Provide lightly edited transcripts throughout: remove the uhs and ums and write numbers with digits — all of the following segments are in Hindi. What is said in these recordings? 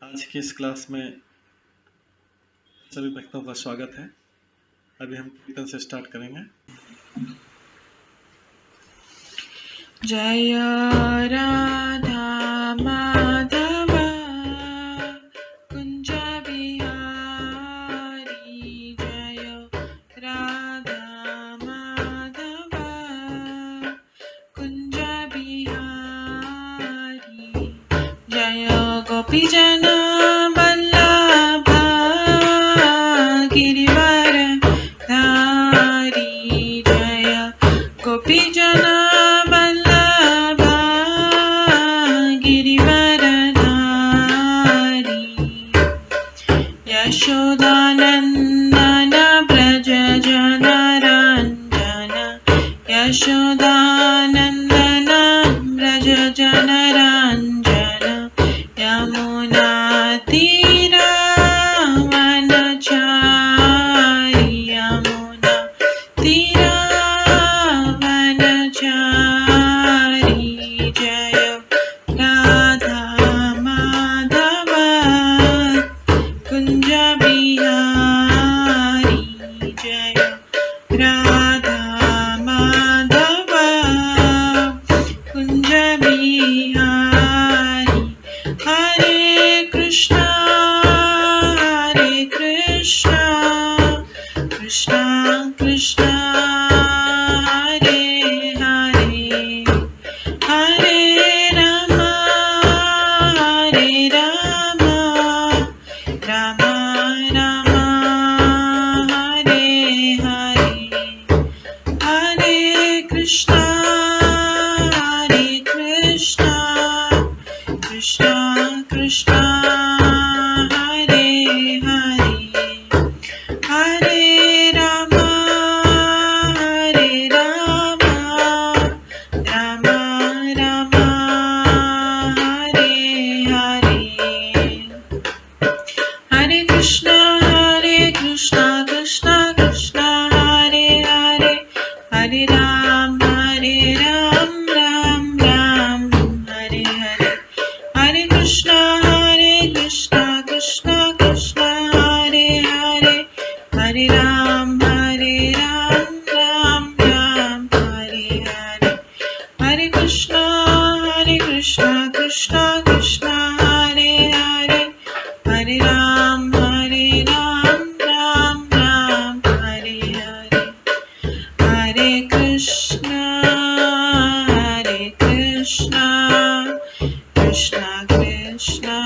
आज की इस क्लास में सभी भक्तों का स्वागत है। अभी हम कीर्तन से स्टार्ट करेंगे। जय राधा माधव कुंज बिहारी, जय राधा माधव कुंज बिहारी, जय गोपीजन वल्लभ गिरिवर धारी, जय गोपीजन वल्लभ गिरिवर धारी, यशोदानंदन व्रज जनरंजन, यशोदानंदन व्रज जनरंजन, यमुना तीरा वनचारी, यमुना तीरा वनचारी, जय राधा माधव कुंज बिहारी, जय राधा माधव कुंज बिहारी, हरे कृष्णा कृष्णा कृष्णा हरे हरे, हरे राम राम राम हरे हरे, हरे कृष्णा कृष्णा कृष्णा हरे हरे, हरे राम राम राम हरे हरे, हरे कृष्णा कृष्णा कृष्णा हरे हरे, हरे राम राम राम हरे हरे, हरे कृष्णा कृष्णा कृष्णा हरे हरे, हरे राम राम राम हरे हरे, हरे कृष्णा कृष्णा कृष्णा हरे हरे, हरे राम राम राम हरे हरे, हरे कृष्णा कृष्णा कृष्णा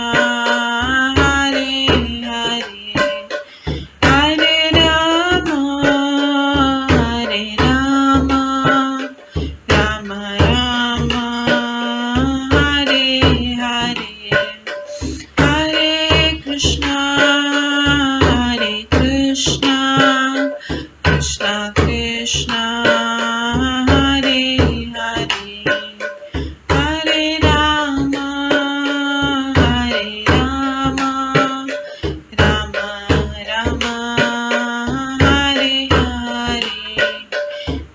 हरे हरे, हरे राम राम राम हरे हरे, हरे कृष्णा कृष्णा कृष्णा हरे हरे, हरे राम राम राम हरे हरे,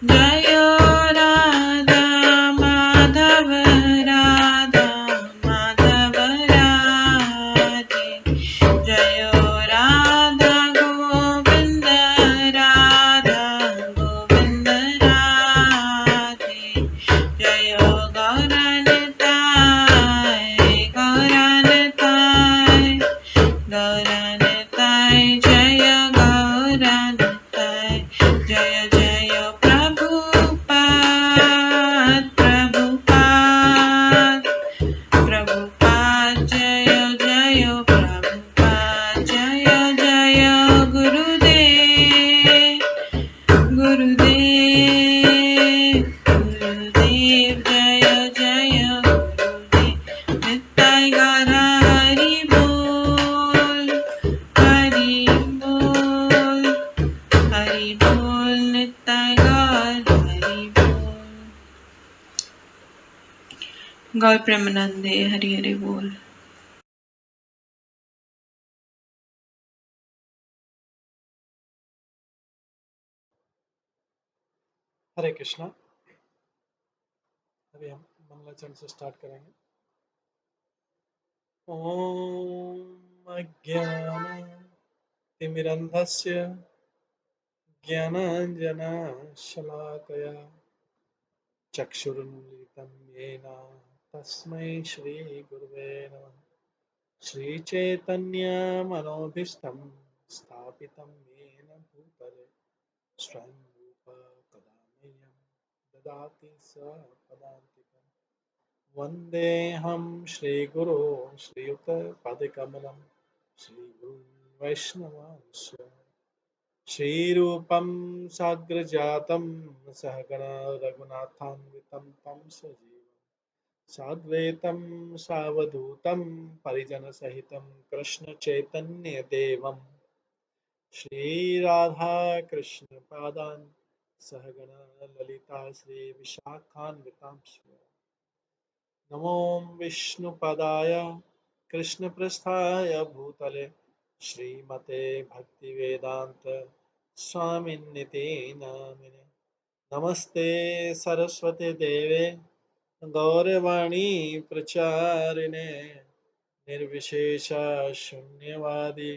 जय राधा माधव राधे, जय राधा गोविंद राधे, जय गौरनताय जय गौरनताय, जय जय प्रभुपाद जय जय प्रभुपाद, जय जय गुरुदेव जय जय गुरुदेव, नित्य गौर हरि बोल नित्य गौर हरि बोल, गौर प्रेमानंदे हरि हरि बोल। हरे कृष्णा। अभी हम मंगलाचरण से स्टार्ट करेंगे। ॐ अज्ञानतिमिरन्धस्य ज्ञानाञ्जनशलाकया चक्षुरुन्मिलितं येन तस्मै श्रीगुरुवे नमः। श्रीचैतन्यमनोभीष्टं स्थापितं येन भूतले स्वयं रूप कदा मह्यं ददाति स्वपदान्तिकम्। वन्देऽहं श्रीगुरो श्रीयुतपदकमलं श्रीगुरुं वैष्णवांश्च श्रीरूपं साग्रजातं सहगण रघुनाथान्वितं तं सजीवं साद्वैतं सावधूतं परिजनसहितं कृष्णचैतन्यदेवं श्रीराधाकृष्णपादान् सहगण ललिता श्रीविशाखान्वितांश्च नमो विष्णुपदाय कृष्णपृष्ठाय भूतले श्रीमते भक्तिवेदान्त स्वामिन्निति नामिने नमस्ते सरस्वती देवे गौरवाणी प्रचारिणे निर्विशेष शून्यवादी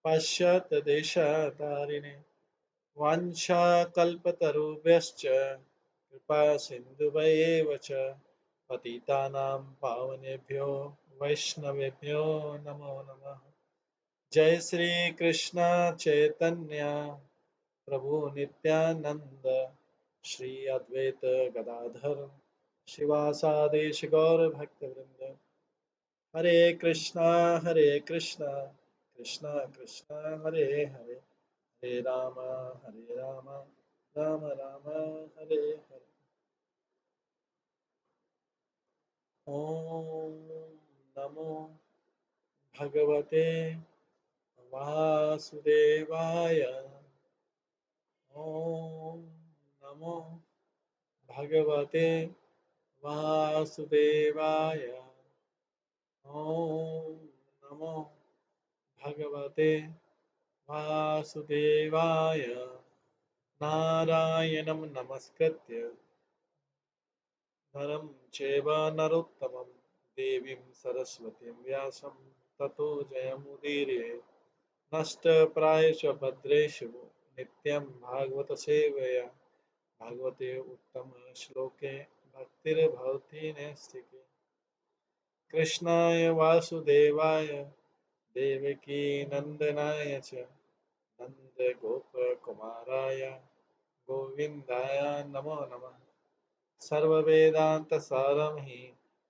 पाश्चात्यदेशतारिणे वाञ्छाकल्पतरुभ्यश्च कृपा सिन्धुभैव च पतितानां पावनेभ्यो वैष्णवेभ्यो नमो नमः। जय श्री कृष्ण चैतन्य प्रभु नित्यानंद श्री अद्वैत गदाधर शिवासादेश गौर भक्तवृंद। हरे कृष्णा कृष्णा कृष्णा हरे हरे, हरे राम राम राम हरे हरे। ओम नमो भगवते वासुदेवाय। ओम नमो भगवते वासुदेवाय। ओम नमो भगवते वासुदेवाय। नारायणं नमस्कृत्य नरं चैव नरोत्तमं देवीं सरस्वतीं व्यासं ततो जयमुदीरये। नष्टप्रायेषु भद्रेषु नित्यं भागवत सेवया भागवते उत्तमश्लोके भक्तिर्भवति नैष्ठिके। कृष्णाय वासुदेवाय देवकी नन्दनाय च नन्दगोपकुमाराय गोविन्दाय नमो नमः। सर्ववेदान्तसारं हि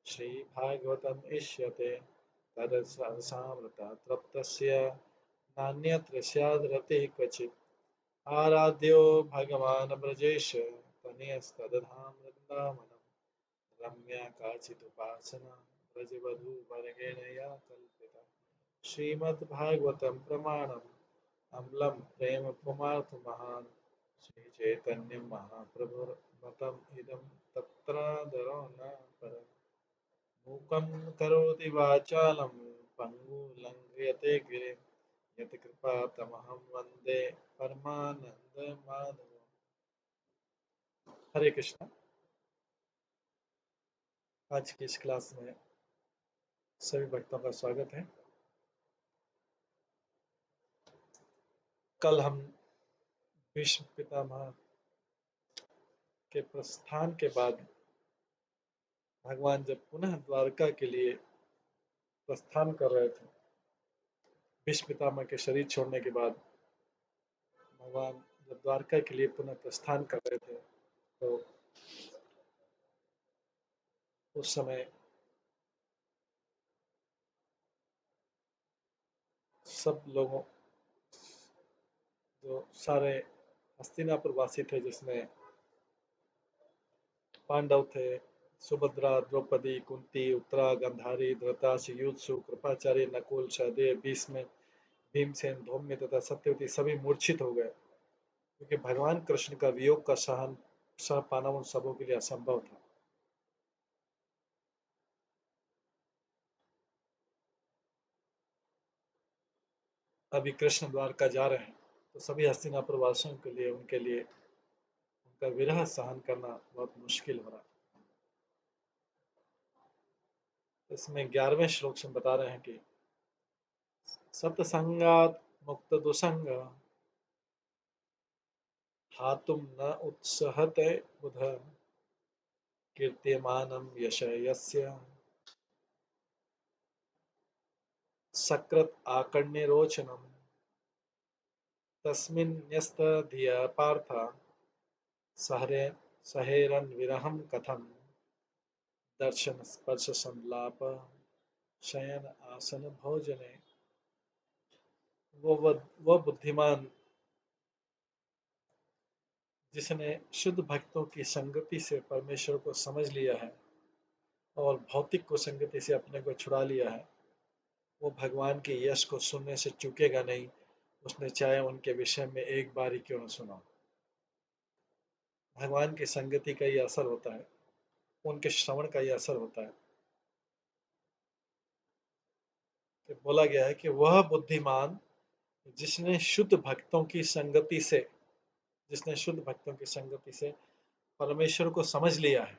श्रीभागवतम् इष्यते तदसामृता तृप्तस्य नान्यत्र स्याद्रतिः क्वचित्। आराध्यो भगवान् ब्रजेश तनयस्तदधाम वृन्दावनं रम्या काचिदुपासना ब्रजवधूवरगेण या कल्पिता। श्रीमद्भागवतं प्रमाणम् अम्लं प्रेम पुमार्थमहान् श्रीचैतन्यं महाप्रभुर्मतम् इदं तत्रादरो न परम्। मूकं करोति वाचालं पङ्गुलङ्घयते गिरिं यत्कृपातमहं वन्दे परमानन्दमाधवम्। हरे कृष्णा। आज की इस क्लास में सभी भक्तों का स्वागत है। कल हम भीष्म पितामह के प्रस्थान के बाद भगवान जब पुनः द्वारका के लिए प्रस्थान कर रहे थे, भीष्म पितामह के शरीर छोड़ने के बाद भगवान जब द्वारका के लिए पुनः प्रस्थान कर रहे थे तो उस समय सब लोगों, जो सारे हस्तिनापुर वासी थे, जिसमें पांडव थे, सुभद्रा, द्रौपदी, कुंती, उत्तरा, गंधारी, धृतराष्ट्र, युधिष्ठिर, कृपाचार्य, नकुल, सहदेव, भीष्म, भीमसेन, धौम्य तथा सत्यवती सभी मूर्छित हो गए, क्योंकि भगवान कृष्ण का वियोग का सहन सह पाना उन सबों के लिए असंभव था। अभी कृष्ण द्वारका जा रहे हैं तो सभी हस्तिनापुर वासियों के लिए, उनके लिए उनका विरह सहन करना बहुत मुश्किल हो रहा है। इसमें 11वें श्लोक से बता रहे हैं कि सत्संगात मुक्त दुसंग हातुम न उत्सहते बुध कीर्त्यमानं यश यस्य सकृत आकर्ण्यरोचनम् तस्मिन्यस्तधिया पार्थ सहरे सहेरन्विरहं कथं दर्शन स्पर्श संलाप शयन आसन भोजने। वो बुद्धिमान जिसने शुद्ध भक्तों की संगति से परमेश्वर को समझ लिया है और भौतिक को संगति से अपने को छुड़ा लिया है, वो भगवान के यश को सुनने से चूकेगा नहीं, उसने चाहे उनके विषय में एक बार ही क्यों न सुना। भगवान की संगति का ये असर होता है, उनके श्रवण का ये असर होता है कि बोला गया है कि वह बुद्धिमान जिसने शुद्ध भक्तों की संगति से जिसने शुद्ध भक्तों की संगति से परमेश्वर को समझ लिया है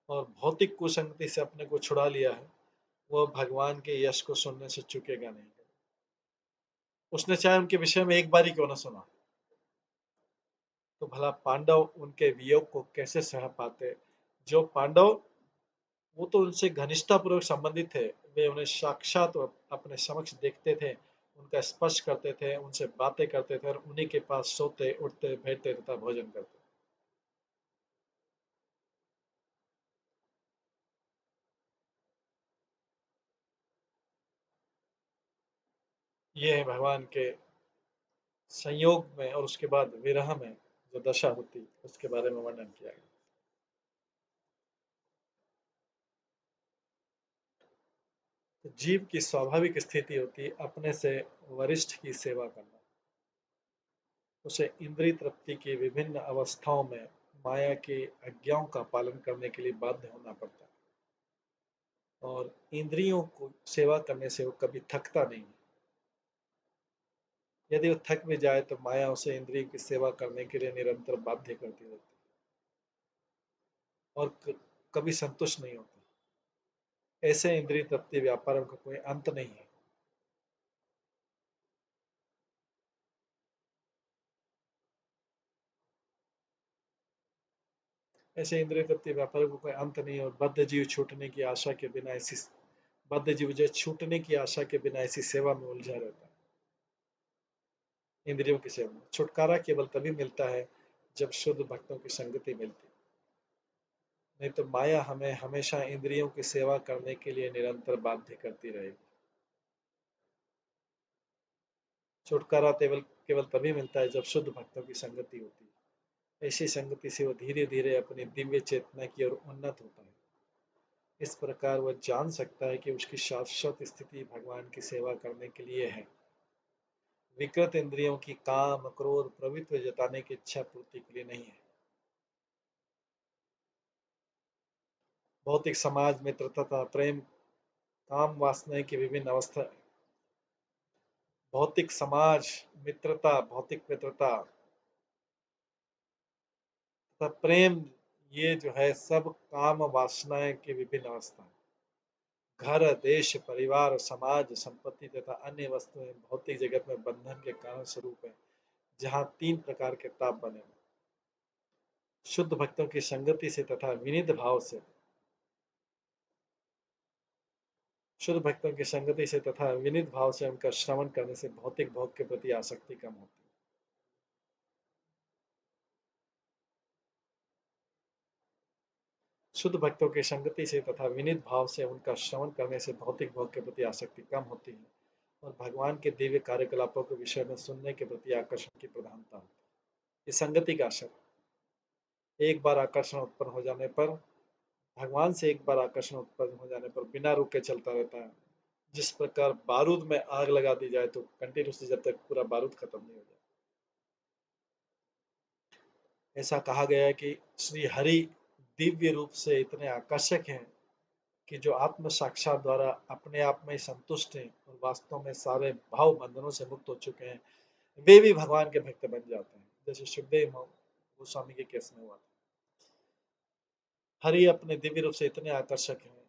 और भौतिक कुसंगति से अपने को छुड़ा लिया है, वह भगवान के यश को सुनने से चूकेगा नहीं। उसने चाहे उनके विषय में एक बार ही क्यों न सुना, तो भला पांडव उनके वियोग को कैसे सह पाते। जो पांडव, वो तो उनसे घनिष्ठता पूर्वक संबंधित थे, वे उन्हें साक्षात अपने समक्ष देखते थे, उनका स्पर्श करते थे, उनसे बातें करते थे और उन्हीं के पास सोते उठते बैठते तथा भोजन करते। ये है भगवान के संयोग में और उसके बाद विरह में जो दशा होती उसके बारे में वर्णन किया गया। तो जीव की स्वाभाविक स्थिति होती अपने से वरिष्ठ की सेवा करना। उसे इंद्रिय तृप्ति की विभिन्न अवस्थाओं में माया की आज्ञाओं का पालन करने के लिए बाध्य होना पड़ता है और इंद्रियों को सेवा करने से वो कभी थकता नहीं। यदि वो थक भी जाए तो माया उसे इंद्रिय की सेवा करने के लिए निरंतर बाध्य करती रहती और कभी संतुष्ट नहीं होती। ऐसे इंद्रिय तृप्ति व्यापारों का कोई अंत नहीं है। ऐसे इंद्रिय तृप्ति व्यापारों का कोई अंत नहीं है और बद्ध जीव छूटने की आशा के बिना ऐसी बद्ध जीव जो छूटने की आशा के बिना ऐसी सेवा में उलझा रहता है। इंद्रियों की सेवा में छुटकारा केवल तभी मिलता है जब शुद्ध भक्तों की संगति मिलती, नहीं तो माया हमें हमेशा इंद्रियों की सेवा करने के लिए निरंतर बाध्य करती रहेगी। छुटकारा केवल केवल तभी मिलता है जब शुद्ध भक्तों की संगति होती है। ऐसी संगति से वो धीरे धीरे अपनी दिव्य चेतना की ओर उन्नत होता है। इस प्रकार वह जान सकता है कि उसकी शाश्वत स्थिति भगवान की सेवा करने के लिए है, विकृत इंद्रियों की काम क्रोध प्रवृत्ति जताने की इच्छा पूर्ति के लिए नहीं है। भौतिक समाज मित्रता तथा प्रेम काम वासना की विभिन्न अवस्था भौतिक समाज मित्रता भौतिक मित्रता तथा प्रेम, ये जो है सब काम वासनाएं की विभिन्न अवस्था। घर देश परिवार समाज संपत्ति तथा अन्य वस्तुएं भौतिक जगत में बंधन के कारण स्वरूप है, जहाँ तीन प्रकार के ताप बने हुए। शुद्ध भक्तों की संगति से तथा विनित भाव से शुद्ध भक्तों की संगति से तथा विनित भाव से उनका श्रवण करने से भौतिक भोग के प्रति आसक्ति कम होती है। शुद्ध भक्तों की संगति से तथा विनित भाव से उनका श्रवण करने से भौतिक भोग के प्रति आसक्ति कम होती है और भगवान के दिव्य कार्यकलापों के विषय में सुनने के प्रति आकर्षण की प्रधानता होती है। ये संगति का असर, एक बार आकर्षण उत्पन्न हो जाने पर भगवान से एक बार आकर्षण उत्पन्न हो जाने पर बिना रुके चलता रहता है। जिस प्रकार बारूद में आग लगा दी जाए तो कंटिन्यूसली जब तक पूरा बारूद खत्म नहीं हो जाए। ऐसा कहा गया है कि श्री हरि दिव्य रूप से इतने आकर्षक हैं कि जो आत्म साक्षात द्वारा अपने आप में संतुष्ट हैं और वास्तव में सारे भाव बंधनों से मुक्त हो चुके हैं, वे भी भगवान के भक्त बन जाते हैं। जैसे सुखदेव गोस्वामी के केस में हुआ था। हरि अपने दिव्य रूप से इतने आकर्षक हैं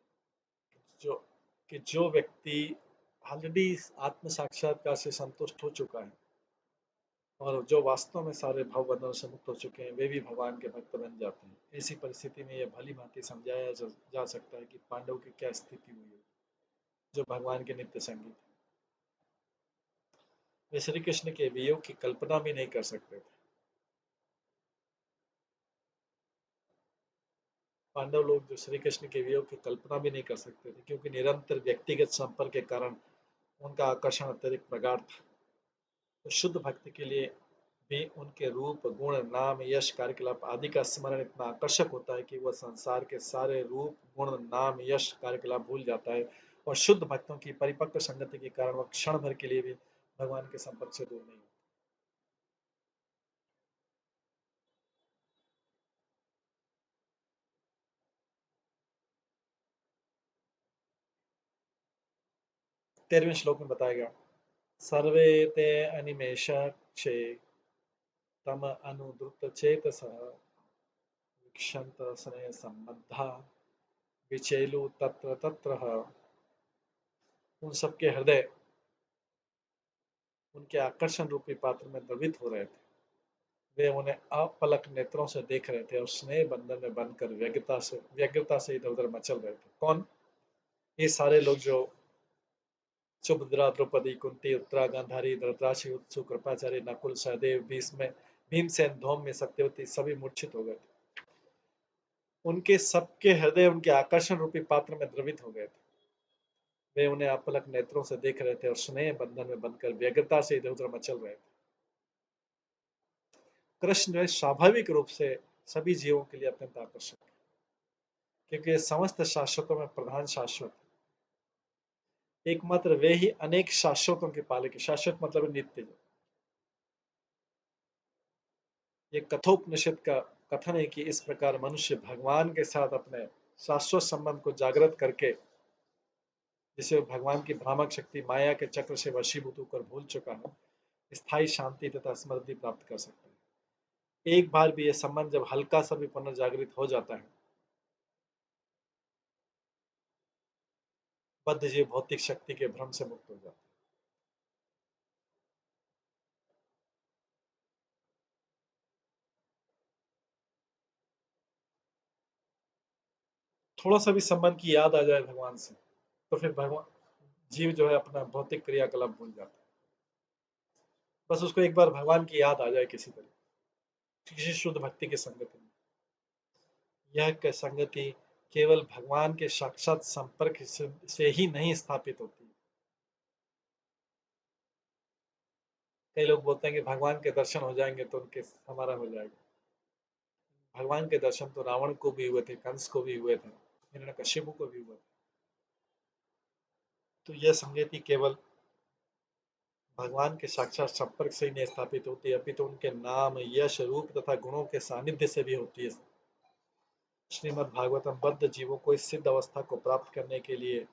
जो जो व्यक्ति ऑलरेडी आत्म साक्षात्कार से संतुष्ट हो चुका है और जो वास्तव में सारे भाव बंधनों से मुक्त हो चुके हैं, वे भी भगवान के भक्त बन जाते हैं। ऐसी परिस्थिति में यह भली भांति समझाया जा सकता है कि पांडव की क्या स्थिति हुई है, जो भगवान के नित्य संगी थे। वे श्री कृष्ण के वियोग की कल्पना भी नहीं कर सकते थे। पांडव लोग जो श्री कृष्ण के वियोग की कल्पना भी नहीं कर सकते थे, क्योंकि निरंतर व्यक्तिगत संपर्क के कारण उनका आकर्षण अत्यधिक प्रगाढ़ था। तो शुद्ध भक्ति के लिए भी उनके रूप, गुण, नाम, यश, कार्यकलाप आदि का स्मरण इतना आकर्षक होता है कि वह संसार के सारे रूप, गुण, नाम, यश, कार्यकलाप भूल जाता है और शुद्ध भक्तों की परिपक्व संगति के कारण वह क्षण भर के लिए भी भगवान के संपर्क से दूर नहीं होता। 13वें श्लोक में बताया गया, सर्वे ते अनिमेषाक्षे तम अनुद्रुत चेतसः विक्षन्त स्नेह संबद्धा विचेलु तत्र तत्र। उन सबके हृदय उनके आकर्षण रूपी पात्र में द्रवित हो रहे थे। वे उन्हें अपलक नेत्रों से देख रहे थे और स्नेह बंधन में बंधकर व्यग्रता से इधर उधर मचल रहे थे। कौन? ये सारे लोग जो सुभद्रा, द्रौपदी, कुंती, उत्तरा, गांधारी, धृतराष्ट्र, युधिष्ठिर, कृपाचार्य, नकुल, सहदेव, भीष्म, भीमसेन, धौम्य, सत्यवती सभी मूर्छित हो गए थे। उनके सबके हृदय उनके आकर्षण रूपी पात्र में द्रवित हो गए थे। वे उन्हें अपलक नेत्रों से देख रहे थे और स्नेह बंधन में बंधकर व्यग्रता से इधर उधर मचल रहे थे। कृष्ण जो है स्वाभाविक रूप से सभी जीवों के लिए अत्यंत आकर्षक है, क्योंकि समस्त शाश्वतों में प्रधान शाश्वत, एकमात्र वे ही अनेक शाश्वतों के पालक। शाश्वत मतलब नित्य। ये कठोपनिषद का कथन है कि इस प्रकार मनुष्य भगवान के साथ अपने शाश्वत संबंध को जागृत करके, जिसे भगवान की भ्रामक शक्ति माया के चक्र से वशीभूत होकर भूल चुका है, स्थायी शांति तथा समृद्धि प्राप्त कर सकता है। एक बार भी यह संबंध जब हल्का सा भी पुनर्जागृत हो जाता है, बद्ध जीव भौतिक शक्ति के भ्रम से मुक्त हो जाता है। थोड़ा सा भी संबंध की याद आ जाए भगवान से, तो फिर भगवान जीव जो है अपना भौतिक क्रियाकलाप भूल जाता है। बस उसको एक बार भगवान की याद आ जाए किसी तरह, किसी शुद्ध भक्ति की संगति में। यह संगति केवल भगवान के साक्षात संपर्क से ही नहीं स्थापित होती। कई लोग बोलते हैं कि भगवान के दर्शन हो जाएंगे तो उनके हमारा हो जाएगा। भगवान के दर्शन तो रावण को भी हुए थे, कंस को भी हुए थे, हिरण्यकश्यप को भी हुए थे। तो यह संगति केवल भगवान के साक्षात संपर्क से ही नहीं स्थापित होती है, अपितु उनके नाम, यश, रूप तथा गुणों के सानिध्य से भी होती है। श्रीमद् भागवतम बद्ध जीवों को इस सिद्ध अवस्था को प्राप्त करने के लिए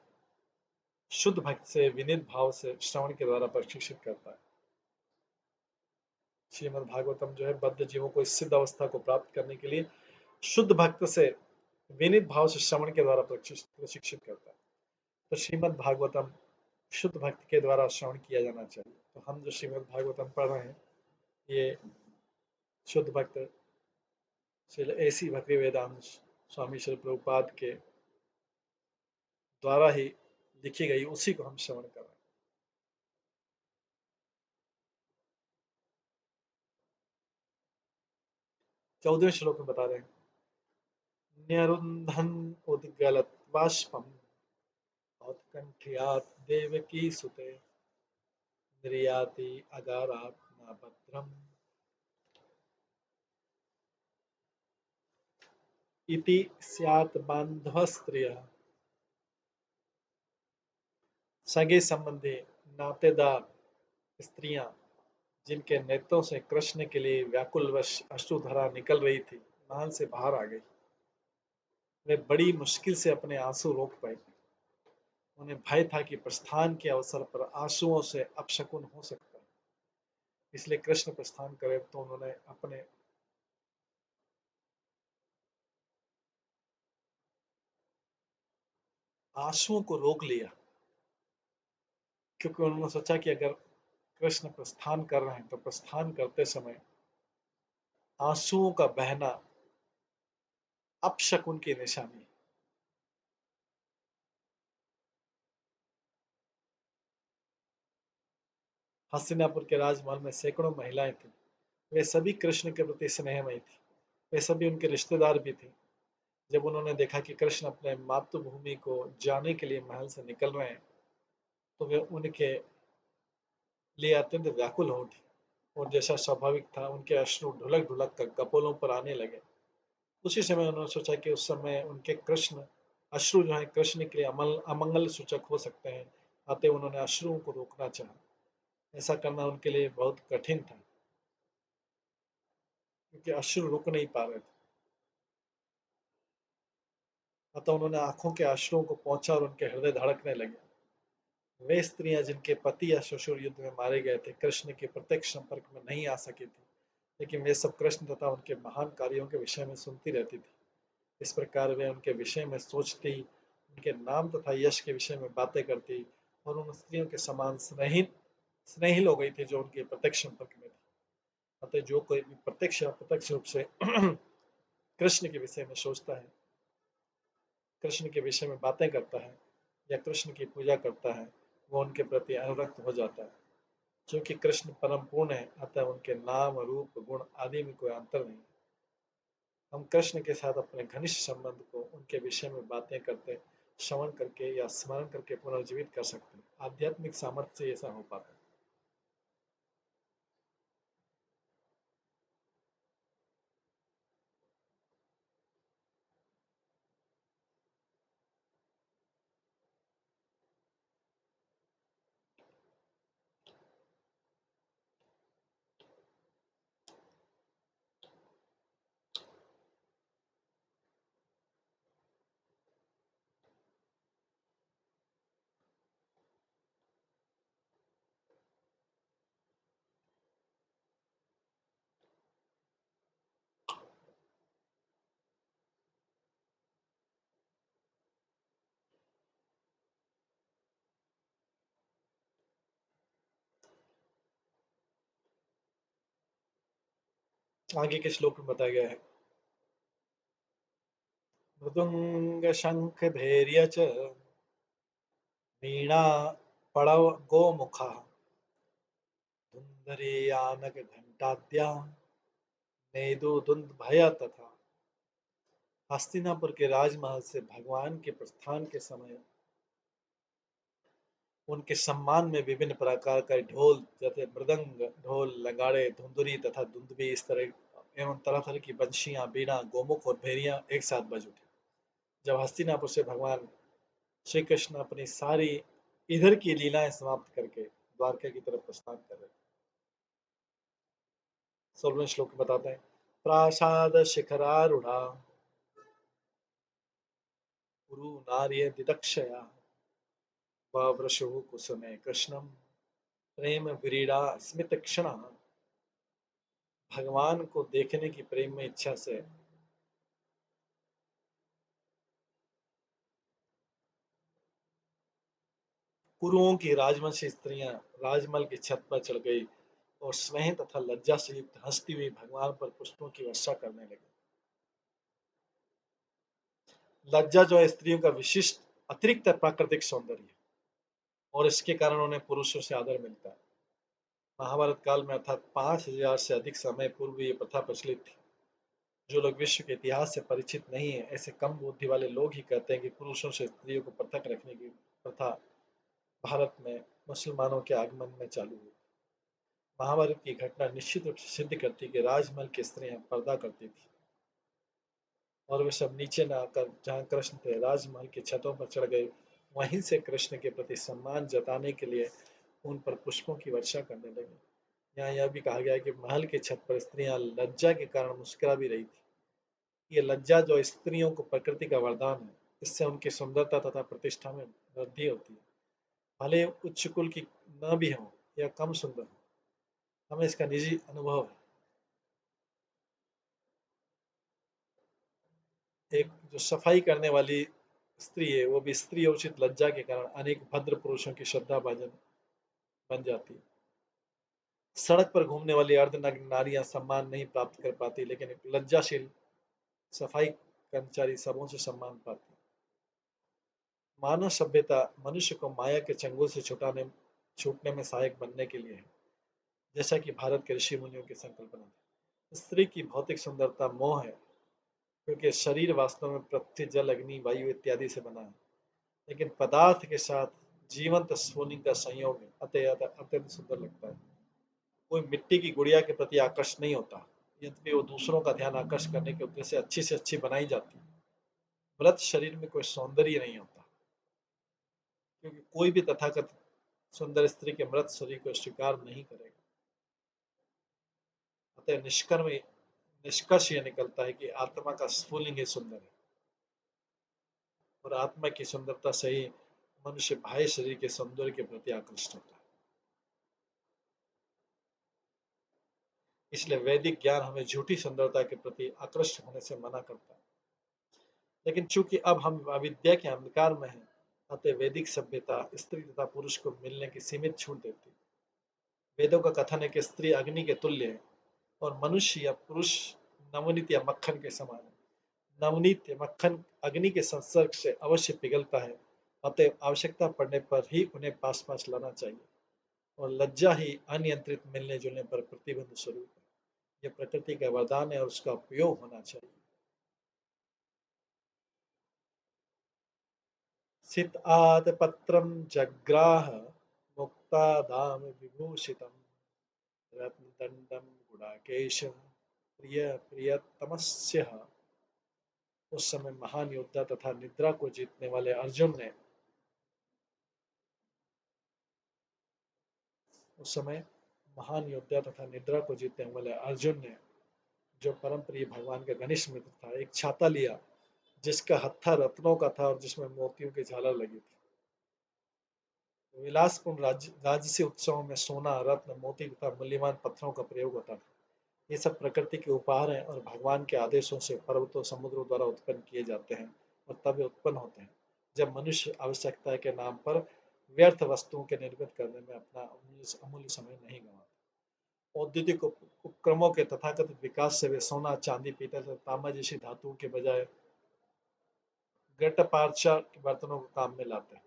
शुद्ध भक्त से विनीत भाव से श्रवण के द्वारा प्रशिक्षित करता है। श्रीमद् भागवतम जो है बद्ध जीवों को इस सिद्ध अवस्था को प्राप्त करने के लिए शुद्ध भक्त से विनीत भाव से श्रवण के द्वारा प्रशिक्षित करता है। तो श्रीमद् भागवतम शुद्ध भक्त के द्वारा श्रवण किया जाना चाहिए। तो हम जो श्रीमद् भागवतम पढ़ रहे हैं, ये शुद्ध भक्त श्री ऐसी भक्ति वेदांत स्वामी श्री प्रभुपाद के द्वारा ही लिखी गई, उसी को हम श्रवण कर रहे हैं। 14वें श्लोक में बता रहे हैं, न्यरुन्धन उद्गलत बाष्पम औत्कंठ्यात् देवकी सुते निर्याति अगारात् न भद्रम इति स्यात् बान्धवस्त्रियः। सगे संबंधी, नातेदार स्त्रियां जिनके नेत्रों से कृष्ण के लिए व्याकुलवश अश्रुधारा निकल रही थी, महल से बाहर आ गई। वे बड़ी मुश्किल से अपने आंसू रोक पाई। उन्हें भय था कि प्रस्थान के अवसर पर आंसुओं से अपशकुन हो सकता है, इसलिए कृष्ण प्रस्थान करे तो उन्होंने अपने आंसुओं को रोक लिया, क्योंकि उन्होंने सोचा कि अगर कृष्ण प्रस्थान कर रहे हैं तो प्रस्थान करते समय आंसुओं का बहना अपशकुन की निशानी है। हस्तिनापुर के राजमहल में सैकड़ों महिलाएं थीं। वे सभी कृष्ण के प्रति स्नेहमयी थी। वे सभी उनके रिश्तेदार भी थे। जब उन्होंने देखा कि कृष्ण अपने मातृभूमि को जाने के लिए महल से निकल रहे हैं, तो वे उनके लिए अत्यंत व्याकुल हो उठी, और जैसा स्वाभाविक था उनके अश्रु ढुलक ढुलक कर कपोलों पर आने लगे। उसी समय उन्होंने सोचा कि उस समय उनके कृष्ण अश्रु जो है कृष्ण के लिए अमंगल सूचक हो सकते हैं, अतः उन्होंने अश्रुओं को रोकना चाहा। ऐसा करना उनके लिए बहुत कठिन था, क्योंकि अश्रु रुक नहीं पा रहे थे। अतः उन्होंने आंखों के अश्रुओं को पोंछा और उनके हृदय धड़कने लगे। वे स्त्रियां जिनके पति या ससुर युद्ध में मारे गए थे, कृष्ण के प्रत्यक्ष संपर्क में नहीं आ सकी थी, लेकिन वे सब कृष्ण तथा उनके महान कार्यों के विषय में सुनती रहती थी। इस प्रकार वे उनके विषय में सोचती, उनके नाम तथा यश के विषय में बातें करती, और उन स्त्रियों के समान स्नेहिल हो गई थी जो उनके प्रत्यक्ष संपर्क में थी। अतः जो कोई भी प्रत्यक्ष या अप्रत्यक्ष रूप से कृष्ण के विषय में सोचता है, कृष्ण के विषय में बातें करता है, या कृष्ण की पूजा करता है, वो उनके प्रति अनुरक्त हो जाता है। क्योंकि कृष्ण परम पूर्ण है, अतः उनके नाम रूप गुण आदि में कोई अंतर नहीं। हम कृष्ण के साथ अपने घनिष्ठ संबंध को उनके विषय में बातें करते, श्रवण करके या स्मरण करके पुनर्जीवित कर सकते हैं। आध्यात्मिक सामर्थ्य से ऐसा हो पाता है। आगे के श्लोक में बताया गया है, मृदुंग शंख भैर्य च वीणा पड़व गोमुखा धुंधरे आनक घंटाद्या नेदु धुंध भय तथा। हस्तिनापुर के राजमहल से भगवान के प्रस्थान के समय उनके सम्मान में विभिन्न प्रकार का ढोल, जैसे मृदंग, ढोल, नगाड़े, धुंधुरी तथा दुंदुभी, इस तरह एवं तरह तरह की बंशियां, बीना, गोमुख और भेरियां एक साथ बज उठी। जब हस्तिनापुर से भगवान श्री कृष्ण अपनी सारी इधर की लीलाएं समाप्त करके द्वारका की तरफ प्रस्थान कर रहे थे। 16वें श्लोक में बताते हैं, प्रासाद शिखरारूढ़ा कुरु नार्य दिदक्षया ववृषु कुसुमे कृष्णम प्रेम विरीड़ा स्मित क्षण। भगवान को देखने की प्रेम में इच्छा से कुरुओं की राजवंशी स्त्रियां राजमहल की छत पर चढ़ गई और स्नेह तथा लज्जा से युक्त हंसती हुई भगवान पर पुष्पों की वर्षा करने लगी। लज्जा जो है स्त्रियों का विशिष्ट अतिरिक्त प्राकृतिक सौंदर्य, और इसके कारण उन्हें पुरुषों से आदर मिलता है। महाभारत काल में अर्थात 5000 से अधिक समय पूर्व ये प्रथा प्रचलित थी। जो लोग विश्व के इतिहास से परिचित नहीं है, ऐसे कम बुद्धि वाले लोग ही कहते हैं कि पुरुषों से स्त्रियों को पृथक रखने की प्रथा भारत में मुसलमानों के आगमन में चालू हुई। महाभारत की घटना निश्चित रूप से सिद्ध करती कि राजमहल की स्त्रियां पर्दा करती थी, और वे सब नीचे न आकर जहाँ कृष्ण थे राजमहल की छतों पर चढ़ गए, वहीं से कृष्ण के प्रति सम्मान जताने के लिए उन पर पुष्पों की वर्षा करने लगे। यहाँ यह भी कहा गया है कि महल की छत पर स्त्रियां लज्जा के कारण मुस्कुरा भी रही थी। ये लज्जा जो स्त्रियों को प्रकृति का वरदान है, इससे उनकी सुंदरता तथा प्रतिष्ठा में वृद्धि होती है। भले उच्च कुल की न भी हो या कम सुंदर हो, हमें इसका निजी अनुभव है। एक जो सफाई करने वाली स्त्री है वो भी स्त्री उचित लज्जा के कारण अनेक भद्र पुरुषों की श्रद्धा भाजन बन जाती है। सड़क पर घूमने वाली अर्धनग्न नारियां सम्मान नहीं प्राप्त कर पाती, लेकिन एक लज्जाशील सफाई कर्मचारी सबों से सम्मान पाती। मानव सभ्यता मनुष्य को माया के चंगुल से छूटने में सहायक बनने के लिए है, जैसा कि भारत के ऋषि मुनियों की संकल्पना थी। स्त्री की भौतिक सुंदरता मोह है, क्योंकि शरीर वास्तव में पृथ्वी जल अग्नि वायु इत्यादि से बना है, लेकिन पदार्थ के साथ जीवंत स्फुलिंग का संयोग है, अतः अत्यंत सुंदर लगता है। कोई मिट्टी की गुड़िया के प्रति आकर्षित नहीं होता, यद्यपि वो दूसरों का ध्यान आकर्षित करने के उद्देश्य से अच्छी बनाई जाती है। मृत शरीर में कोई सौंदर्य नहीं होता, क्योंकि कोई भी तथाकथित सुंदर स्त्री के मृत शरीर को स्वीकार नहीं करेगा। अतः निष्कर्ष यह निकलता है कि आत्मा का स्फुलिंग ही सुंदर है, और आत्मा की सुंदरता से ही मनुष्य बाह्य शरीर के सौंदर्य के प्रति आकर्षित होता है। इसलिए वैदिक ज्ञान हमें झूठी सुंदरता के प्रति आकृष्ट होने से मना करता है। लेकिन चूंकि अब हम अविद्या के अंधकार में हैं, अतः वैदिक सभ्यता स्त्री तथा पुरुष को मिलने की सीमित छूट देती है। वेदों का कथन है कि स्त्री अग्नि के तुल्य है और मनुष्य या पुरुष नवनीत या मक्खन के समान है। नवनीत या मक्खन अग्नि के संसर्ग से अवश्य पिघलता है, अतः आवश्यकता पड़ने पर ही उन्हें पास पास लाना चाहिए, और लज्जा ही अनियंत्रित मिलने जुलने पर प्रतिबंध स्वरूप है। यह प्रकृति का वरदान है और उसका उपयोग होना चाहिए। सित आतपत्रं जग्राह मुक्तादाम विभूषितम् रत्नदंडम गुडाकेश प्रिय प्रियतमस्य। उस समय महान योद्धा तथा निद्रा को जीतने वाले अर्जुन ने उस समय महान योद्धा तथा निद्रा को जीतने वाले अर्जुन ने, जो परम प्रिय भगवान का घनिष्ठ मित्र था, एक छाता लिया जिसका हत्था रत्नों का था और जिसमें मोतियों की झालर लगी थी। विलासपूर्ण राजसी उत्सवों में सोना, रत्न, मोती तथा मूल्यवान पत्थरों का प्रयोग होता था। ये सब प्रकृति के उपहार हैं और भगवान के आदेशों से पर्वतों समुद्रों द्वारा उत्पन्न किए जाते हैं, और तब वे उत्पन्न होते हैं जब मनुष्य आवश्यकता के नाम पर व्यर्थ वस्तुओं के निर्मित करने में अपना अमूल्य समय नहीं गंवाता। औद्योगिक उपक्रमों के तथाकथित विकास से वे सोना, चांदी, पीतल तथा तांबा जैसी धातुओं के बजाय घटपार्चा के बर्तनों को काम में लाते हैं।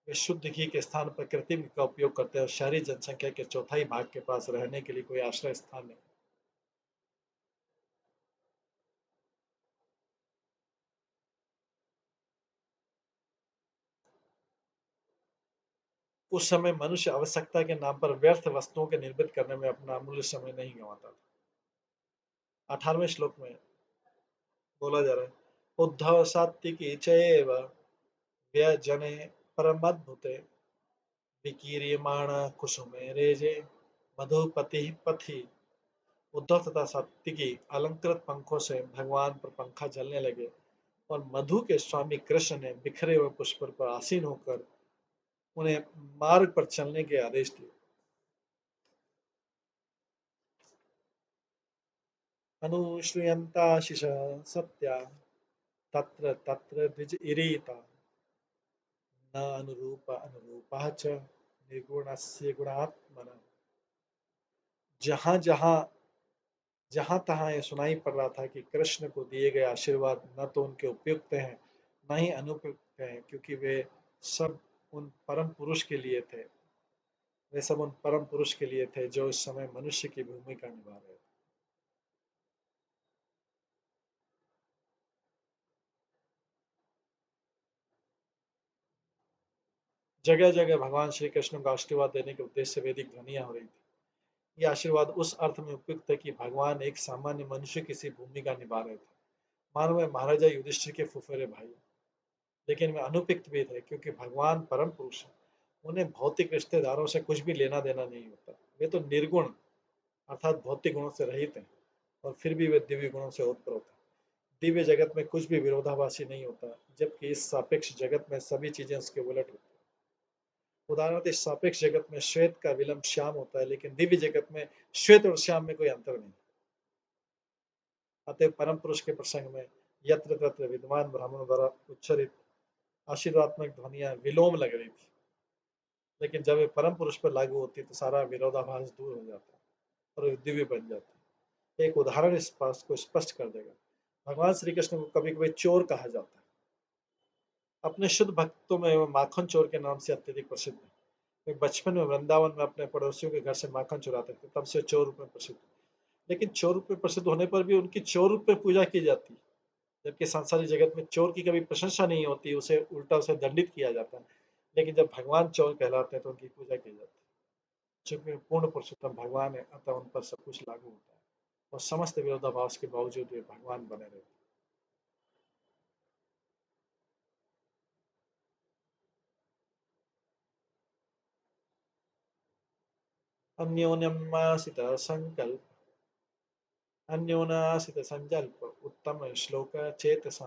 वे शुद्ध घी के स्थान पर कृत्रिम घी का उपयोग करते हैं और शहरी जनसंख्या के चौथाई भाग के पास रहने के लिए कोई आश्रय स्थान नहीं। उस समय मनुष्य आवश्यकता के नाम पर व्यर्थ वस्तुओं के निर्मित करने में अपना अमूल्य समय नहीं गंवाता था। 18वें श्लोक में बोला जा रहा है, उद्धव सात्विकी चैव व्यजने परमद्भुते विकीर्यमाण कुसुमे रेजे मधुपति पथि। उद्धव तथा सात्विकी अलंकृत पंखों से भगवान पर पंखा जलने लगे, और मधु के स्वामी कृष्ण ने बिखरे हुए पुष्प पर आसीन होकर उन्हें मार्ग पर चलने के आदेश दिए। अनुश्रियंताशिष सत्या तत्र तत्र द्विज इरीता न अनुरूप अनुरूपा च निर्गुणस्य गुणात्मन। जहां जहां जहां तहां यह सुनाई पड़ रहा था कि कृष्ण को दिए गए आशीर्वाद न तो उनके उपयुक्त हैं, न ही अनुपयुक्त हैं, क्योंकि सब उन परम पुरुष के लिए थे वे सब उन परम पुरुष के लिए थे जो इस समय मनुष्य की भूमिका निभा रहे थे। जगह जगह भगवान श्री कृष्ण को आशीर्वाद देने के उद्देश्य से वैदिक ध्वनियां हो रही थी। ये आशीर्वाद उस अर्थ में उपयुक्त है कि भगवान एक सामान्य मनुष्य की सी भूमिका निभा रहे थे। मानो वे महाराजा युधिष्ठिर के फुफेरे भाई, लेकिन वे अनुपयुक्त भी थे क्योंकि भगवान परम पुरुष है। उन्हें भौतिक रिश्तेदारों से कुछ भी लेना देना नहीं होता। वे तो निर्गुण अर्थात भौतिक गुणों से रहित हैं, और फिर भी वे दिव्य गुणों से ओतप्रोत हैं। दिव्य जगत में कुछ भी विरोधाभासी नहीं होता, जबकि इस सापेक्ष जगत में सभी चीजें उसके उलट होती हैं। उदाहरण इस सापेक्ष जगत में श्वेत का विलंब श्याम होता है, लेकिन दिव्य जगत में श्वेत और श्याम में कोई अंतर नहीं। अतः परम पुरुष के प्रसंग में यत्र तत्र विद्वान ब्राह्मणों द्वारा उच्चरित आशीर्वादात्मक ध्वनियां विलोम लग रही थी, लेकिन जब वे परम पुरुष पर लागू होती तो सारा विरोधाभास दूर हो जाता और वे दिव्य बन जाती। एक उदाहरण इस बात को स्पष्ट कर देगा। भगवान श्री कृष्ण को कभी कभी चोर कहा जाता है। अपने शुद्ध भक्तों में वो माखन चोर के नाम से अत्यधिक प्रसिद्ध है। वे बचपन में वृंदावन में अपने पड़ोसियों के घर से माखन चुराते थे, तब से चोर रूप में प्रसिद्ध। लेकिन चोर रूप में प्रसिद्ध होने पर भी उनकी चोर रूप में पूजा की जाती, जबकि सांसारिक जगत में चोर की कभी प्रशंसा नहीं होती, उसे उल्टा उसे दंडित किया जाता है। लेकिन जब भगवान चोर कहलाते हैं तो उनकी पूजा की जाती है। चूंकि पूर्ण पुरुषोत्तम भगवान है, अतः उन पर सब कुछ लागू होता है और समस्त विरोधाभास के बावजूद वे भगवान बने रहते। अन्योन्यमासित संकल्प अन्योनासित संकल्प उत्तम श्लोक चेतसा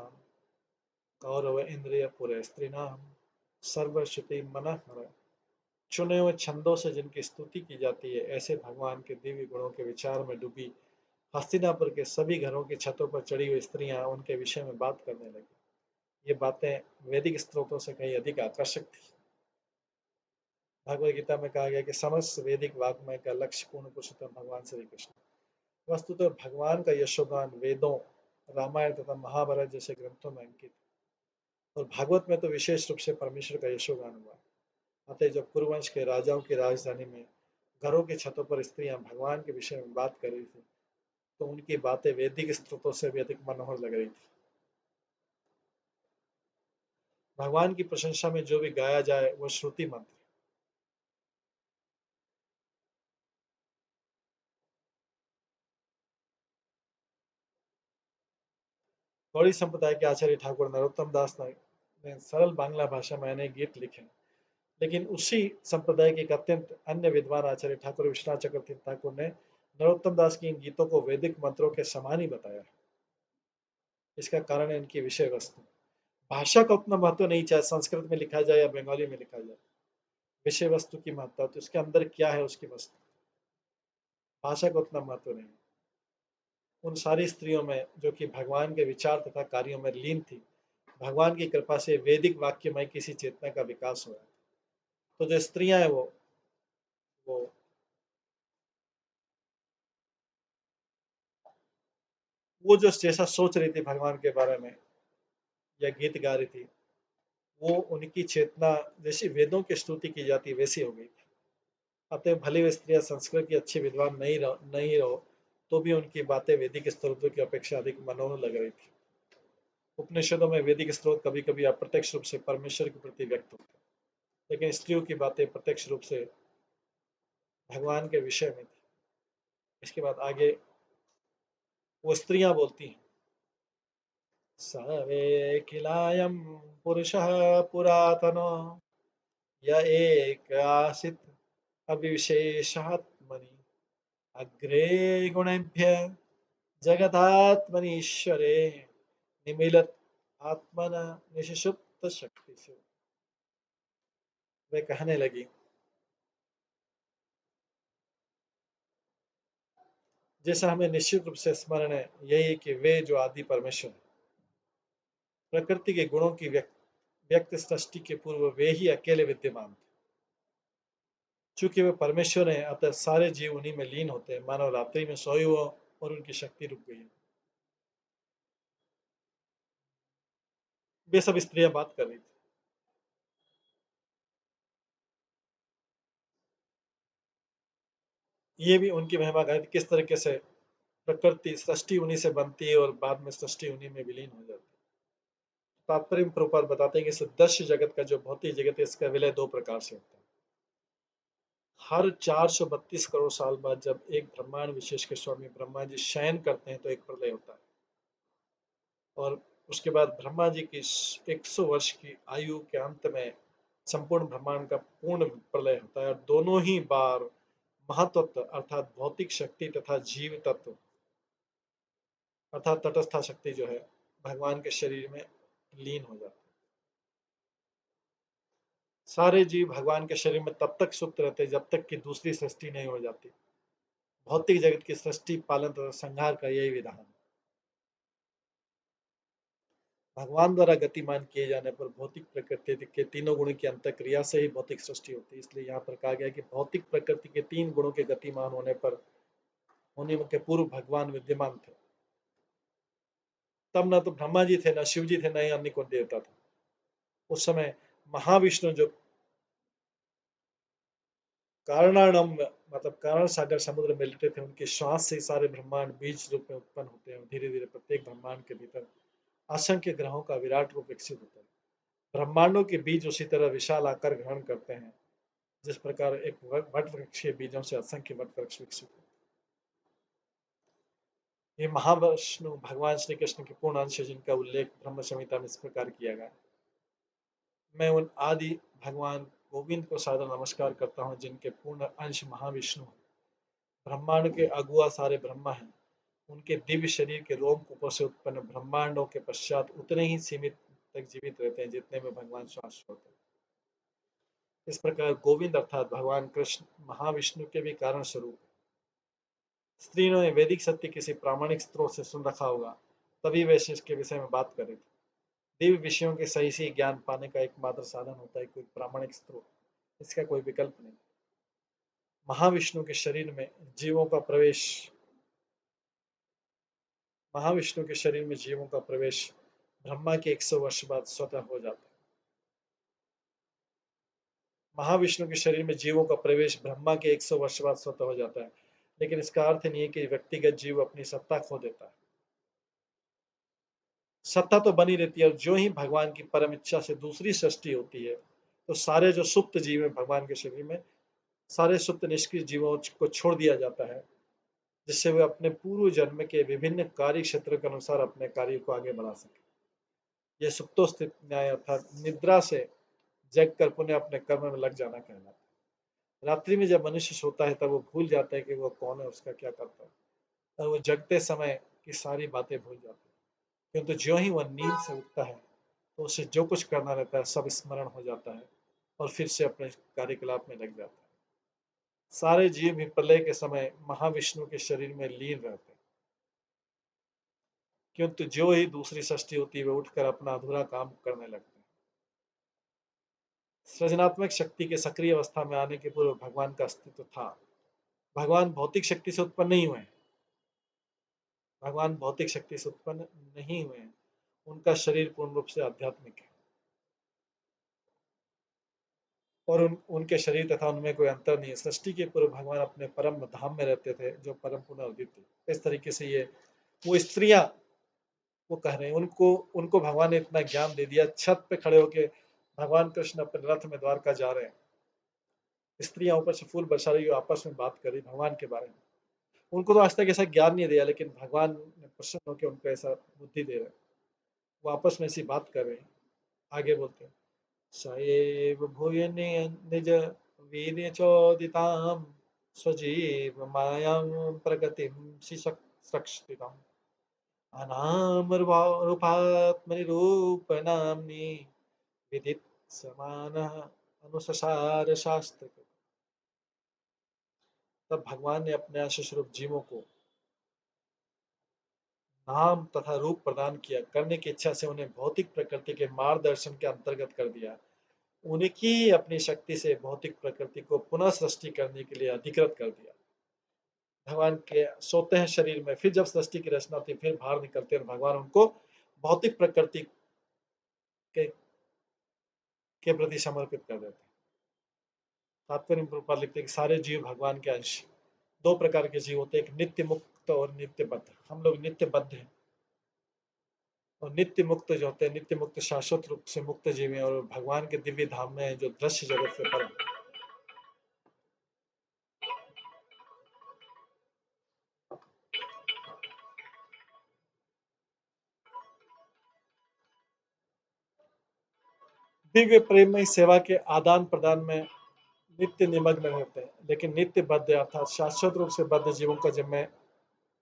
कौरव इंद्रिय पुरे स्त्रीणाम सर्वश्रुति मनः। चुने हुए छंदों से जिनकी स्तुति की जाती है, ऐसे भगवान के दिव्य गुणों के विचार में डूबी हस्तिनापुर के सभी घरों की छतों पर चढ़ी हुई स्त्रियां उनके विषय में बात करने लगी। ये बातें वैदिक स्त्रोतों से कहीं अधिक आकर्षक थी। भगवद गीता में कहा गया कि समस्त वैदिक वाग्मय का लक्ष्य पूर्ण पुरुषोत्तम भगवान श्री कृष्ण। वस्तुतः भगवान का यशोगान वेदों, रामायण तथा महाभारत जैसे ग्रंथों में अंकित, और भागवत में तो विशेष रूप से परमेश्वर का यशोगान हुआ। अतः जब कुरुवंश के राजाओं की राजधानी में घरों की छतों पर स्त्रियां भगवान के विषय में बात कर रही थी, तो उनकी बातें वैदिक स्त्रोतों से भी अधिक मनोहर लग रही थी। भगवान की प्रशंसा में जो भी गाया जाए वो श्रुति मंत्र। गौड़ी संप्रदाय के आचार्य ठाकुर नरोत्तम दास ने सरल बांग्ला भाषा में अनेक गीत लिखे, लेकिन उसी संप्रदाय के एक अत्यंत अन्य विद्वान आचार्य ठाकुर विश्वनाथ चक्रवर्ती ठाकुर ने नरोत्तम दास की इन गीतों को वैदिक मंत्रों के समान ही बताया। इसका कारण है इनकी विषय वस्तु। भाषा का उतना महत्व नहीं, चाहे संस्कृत में लिखा जाए या बंगाली में लिखा जाए। विषय वस्तु की महत्ता, तो इसके अंदर क्या है उसकी वस्तु। भाषा का उतना महत्व नहीं। उन सारी स्त्रियों में जो कि भगवान के विचार तथा कार्यों में लीन थी, भगवान की कृपा से वैदिक वाक्यमय किसी चेतना का विकास हुआ। तो जो स्त्रियां हैं वो वो जो जैसा सोच रही थी भगवान के बारे में या गीत गा रही थी, वो उनकी चेतना जैसी वेदों की स्तुति की जाती वैसी हो गई थी। अतः भले वे स्त्रियां संस्कृत की अच्छी विद्वान नहीं रहो, तो भी उनकी बातें वैदिक स्त्रोतों की अपेक्षा अधिक मनोहर लग रही थी। उपनिषदों में वैदिक स्त्रोत कभी कभी अप्रत्यक्ष रूप से परमेश्वर के प्रति व्यक्त होते हैं, लेकिन स्त्रियों की बातें प्रत्यक्ष रूप से भगवान के विषय में थी। इसके बाद आगे वो स्त्रियां बोलती हैं, सवे किलायम पुरुषः पुरातनो य एक आसित अविशेषात्मनि अग्रे गुणेभ्य जगदात्मनीश्वरे निमिलत आत्मना निशुप्त शक्ति से। वे कहने लगी, जैसा हमें निश्चित रूप से स्मरण है यही कि वे जो आदि परमेश्वर, प्रकृति के गुणों की व्यक्त सृष्टि के पूर्व वे ही अकेले विद्यमान थे। चूंकि वे परमेश्वर हैं, अतः सारे जीव उन्हीं में लीन होते हैं, मानव रात्रि में सोए हुए और उनकी शक्ति रुक गई है। वे सब स्त्रियां बात कर रही थी। ये भी उनकी महिमा गाई थी, किस तरीके से प्रकृति सृष्टि उन्हीं से बनती है और बाद में सृष्टि उन्हीं में विलीन हो जाती है। तात्पर्य प्रभुपाद बताते हैं कि इस दृश्य जगत का जो भौतिक जगत है, इसका विलय दो प्रकार से होता है। हर 432 करोड़ साल बाद जब एक ब्रह्मांड विशेष के स्वामी ब्रह्मा जी शयन करते हैं तो एक प्रलय होता है, और उसके बाद ब्रह्मा जी की 100 वर्ष की आयु के अंत में संपूर्ण ब्रह्मांड का पूर्ण प्रलय होता है। और दोनों ही बार महतत्व अर्थात भौतिक शक्ति तथा जीव तत्व अर्थात तटस्था शक्ति जो है भगवान के शरीर में लीन हो जाती है। सारे जीव भगवान के शरीर में तब तक सुप्त रहते जब तक कि दूसरी सृष्टि नहीं हो जाती। भौतिक जगत की सृष्टि पालन तथा संहार का यही विधान है। भगवान द्वारा गतिमान किए जाने पर भौतिक प्रकृति के तीनों गुणों की अंतःक्रिया से ही भौतिक सृष्टि होती है। इसलिए यहाँ पर कहा गया कि भौतिक प्रकृति के तीन गुणों के गतिमान होने के पूर्व भगवान विद्यमान थे। तब न तो ब्रह्मा जी थे, न शिव जी थे, न ही अन्य कोई देवता था। उस समय महाविष्णु जो कारणाणम मतलब कारण सागर समुद्र में लिटे थे, उनके श्वास से सारे ब्रह्मांड बीज रूप में उत्पन्न होते हैं। धीरे धीरे प्रत्येक ब्रह्मांड के भीतर असंख्य ग्रहों का विराट रूप विकसित होता है। ब्रह्मांडों के बीज उसी तरह विशाल आकार ग्रहण करते हैं जिस प्रकार एक वट वृक्ष के बीजों से असंख्य वट वृक्ष विकसित होते हैं। ये महाविष्णु भगवान श्री कृष्ण के पूर्ण अंश है, जिनका उल्लेख ब्रह्म संहिता में इस प्रकार किया गया है। मैं उन आदि भगवान गोविंद को सादर नमस्कार करता हूँ, जिनके पूर्ण अंश महाविष्णु हैं। ब्रह्मांड के अगुआ सारे ब्रह्मा हैं। उनके दिव्य शरीर के रोम कूपों से उत्पन्न ब्रह्मांडों के पश्चात उतने ही सीमित तक जीवित रहते हैं जितने में भगवान शाश्वत होते हैं। इस प्रकार गोविंद अर्थात भगवान कृष्ण महाविष्णु के भी कारण स्वरूप है। स्त्रियों ने वैदिक सत्य किसी प्रामाणिक स्रोत से सुन रखा होगा, तभी वे इसके विषय में बात कर रहे थे। दिव्य विषयों के सही से ज्ञान पाने का एकमात्र साधन होता है कोई प्रामाणिक स्रोत, इसका कोई विकल्प नहीं। महाविष्णु के शरीर में जीवों का प्रवेश महाविष्णु के शरीर में जीवों का प्रवेश ब्रह्मा के 100 वर्ष बाद स्वतः हो जाता है। महाविष्णु के शरीर में जीवों का प्रवेश ब्रह्मा के 100 वर्ष बाद स्वतः हो जाता है, लेकिन इसका अर्थ नहीं है कि व्यक्तिगत जीव अपनी सत्ता खो देता है। सत्ता तो बनी रहती है, और जो ही भगवान की परम इच्छा से दूसरी सृष्टि होती है, तो सारे जो सुप्त जीव है भगवान के शरीर में, सारे सुप्त निष्क्रिय जीवों को छोड़ दिया जाता है, जिससे वे अपने पूर्व जन्म के विभिन्न कार्य क्षेत्र के अनुसार अपने कार्य को आगे बढ़ा सके। यह सुप्तोस्थित न्याय अर्थात निद्रा से जग कर पुनः अपने कर्म में लग जाना कहलाता है। रात्रि में जब मनुष्य सोता है, तब वो भूल जाता है कि वो कौन है, उसका क्या करता है, और वो जगते समय की सारी बातें भूल जाता है। किंतु ज्यों ही वह नींद से उठता है, तो उसे जो कुछ करना रहता है सब स्मरण हो जाता है, और फिर से अपने कार्यकलाप में लग जाता है। सारे जीव भी प्रलय के समय महाविष्णु के शरीर में लीन रहते हैं, किंतु जो ही दूसरी सृष्टि होती है, वे उठकर अपना अधूरा काम करने लगते हैं। सृजनात्मक शक्ति के सक्रिय अवस्था में आने के पूर्व भगवान का अस्तित्व था। भगवान भौतिक शक्ति से उत्पन्न नहीं हुए। भगवान भौतिक शक्ति से उत्पन्न नहीं हुए हैं। उनका शरीर पूर्ण रूप से आध्यात्मिक है, और उनके शरीर तथा उनमें कोई अंतर नहीं है। सृष्टि के पूर्व भगवान अपने परम धाम में रहते थे, जो परम पुनर्वित थे। इस तरीके से ये वो स्त्रियां वो कह रहे हैं, उनको उनको भगवान ने इतना ज्ञान दे दिया। छत पे खड़े होके भगवान कृष्ण अपने रथ में द्वारका जा रहे हैं, स्त्रियां ऊपर से फूल बरसा रही, आपस में बात कर रही भगवान के बारे में। उनको तो आज तक ऐसा ज्ञान नहीं दिया, लेकिन भगवान ने प्रसन्न होकर उनको ऐसा बुद्धि दे रहे हैं। वो आपस में ऐसी बात कर रहे हैं। आगे बोलते हैं, सएव भूय निज वीर्य चोदितां स्वजीव मायां प्रगतिं शिक्षिताम् अनामरूपात्मनिरूपनाम्नि विदित समानः अनुससार शास्त्र। तब भगवान ने अपने अंश स्वरूप जीवों को नाम तथा रूप प्रदान किया, करने की इच्छा से उन्हें भौतिक प्रकृति के मार्गदर्शन के अंतर्गत कर दिया। उनकी अपनी शक्ति से भौतिक प्रकृति को पुनः सृष्टि करने के लिए अधिकृत कर दिया। भगवान के सोते हैं शरीर में, फिर जब सृष्टि की रचना होती है, फिर बाहर निकलते हैं, भगवान उनको भौतिक प्रकृति के, के प्रति समर्पित कर देते हैं। तात्पर्य पर लिखते हैं कि सारे जीव भगवान के अंश। दो प्रकार के जीव होते हैं, एक नित्य मुक्त और नित्य बद्ध। हम लोग नित्य बद्ध हैं, और नित्य मुक्त जो होते हैं, नित्य मुक्त शाश्वत रूप से मुक्त जीव हैं, और भगवान के दिव्य धाम में है, जो दृश्य जगत से पर है। दिव्य प्रेममय सेवा के आदान प्रदान में नित्य निमग्न रहते हैं, लेकिन नित्य बद्ध अर्थात शाश्वत रूप से बद्ध जीवों का जिम्मे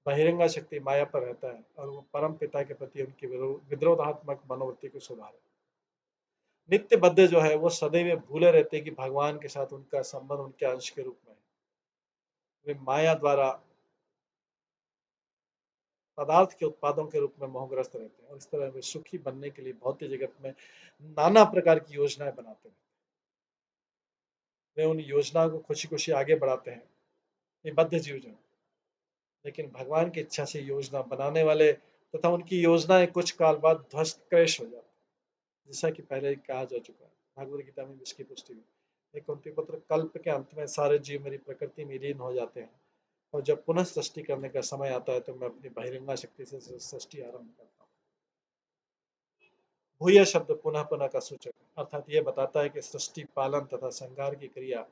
बहिरंगा शक्ति माया पर रहता है, और वो परम पिता के प्रति उनकी विद्रोधात्मक मनोवृत्ति को सुधारे। नित्य बद्ध जो है, वो सदैव भूले रहते हैं कि भगवान के साथ उनका संबंध उनके अंश के रूप में है। वे माया द्वारा पदार्थ के उत्पादों के रूप में मोहग्रस्त रहते हैं और इस तरह वे सुखी बनने के लिए भौतिक जगत में नाना प्रकार की योजनाएं बनाते हैं। वे उन योजनाओं को खुशी खुशी आगे बढ़ाते हैं, ये बद्ध जीव जो हैं। लेकिन भगवान की इच्छा से योजना बनाने वाले तथा उनकी योजनाएं कुछ काल बाद ध्वस्त क्रैश हो जाती हैं, जैसा कि पहले ही कहा जा चुका है। भागवत गीता में भी इसकी पुष्टि हुई। एक कुंती पुत्र, कल्प के अंत में सारे जीव मेरी प्रकृति में लीन हो जाते हैं और जब पुनः सृष्टि करने का समय आता है तो मैं अपनी बहिरंगा शक्ति से सृष्टि आरंभ करता हूँ। भूय शब्द पुनः पुनः का सूचक है, अर्थात यह बताता है कि सृष्टि पालन तथा संहार की क्रिया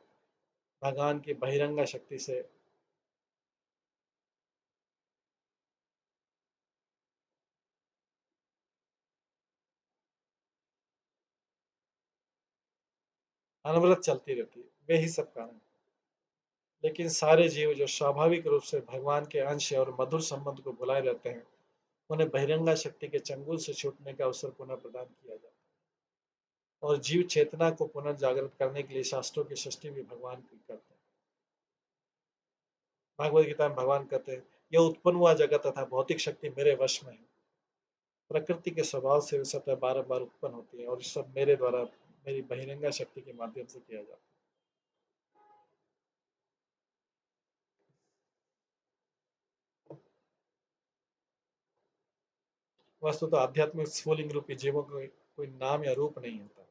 भगवान की बहिरंगा शक्ति से अनवरत चलती रहती है। वे ही सब कारण। लेकिन सारे जीव जो स्वाभाविक रूप से भगवान के अंश और मधुर संबंध को बुलाए रहते हैं, उन्हें बहिरंगा शक्ति के चंगुल से छूटने का अवसर पुनः प्रदान किया जाता है और जीव चेतना को पुनर्जागृत करने के लिए शास्त्रों की सृष्टि भी भगवान की करते हैं। भागवत गीता में भगवान कहते हैं, यह उत्पन्न हुआ जगत तथा भौतिक शक्ति मेरे वश में है। प्रकृति के स्वभाव से वे सतह बार बार उत्पन्न होती है और इस सब मेरे द्वारा मेरी बहिरंगा शक्ति के माध्यम से किया जाता है। वस्तुतः आध्यात्मिक स्फुलिंग रूपी जीवों को कोई नाम या रूप नहीं होता,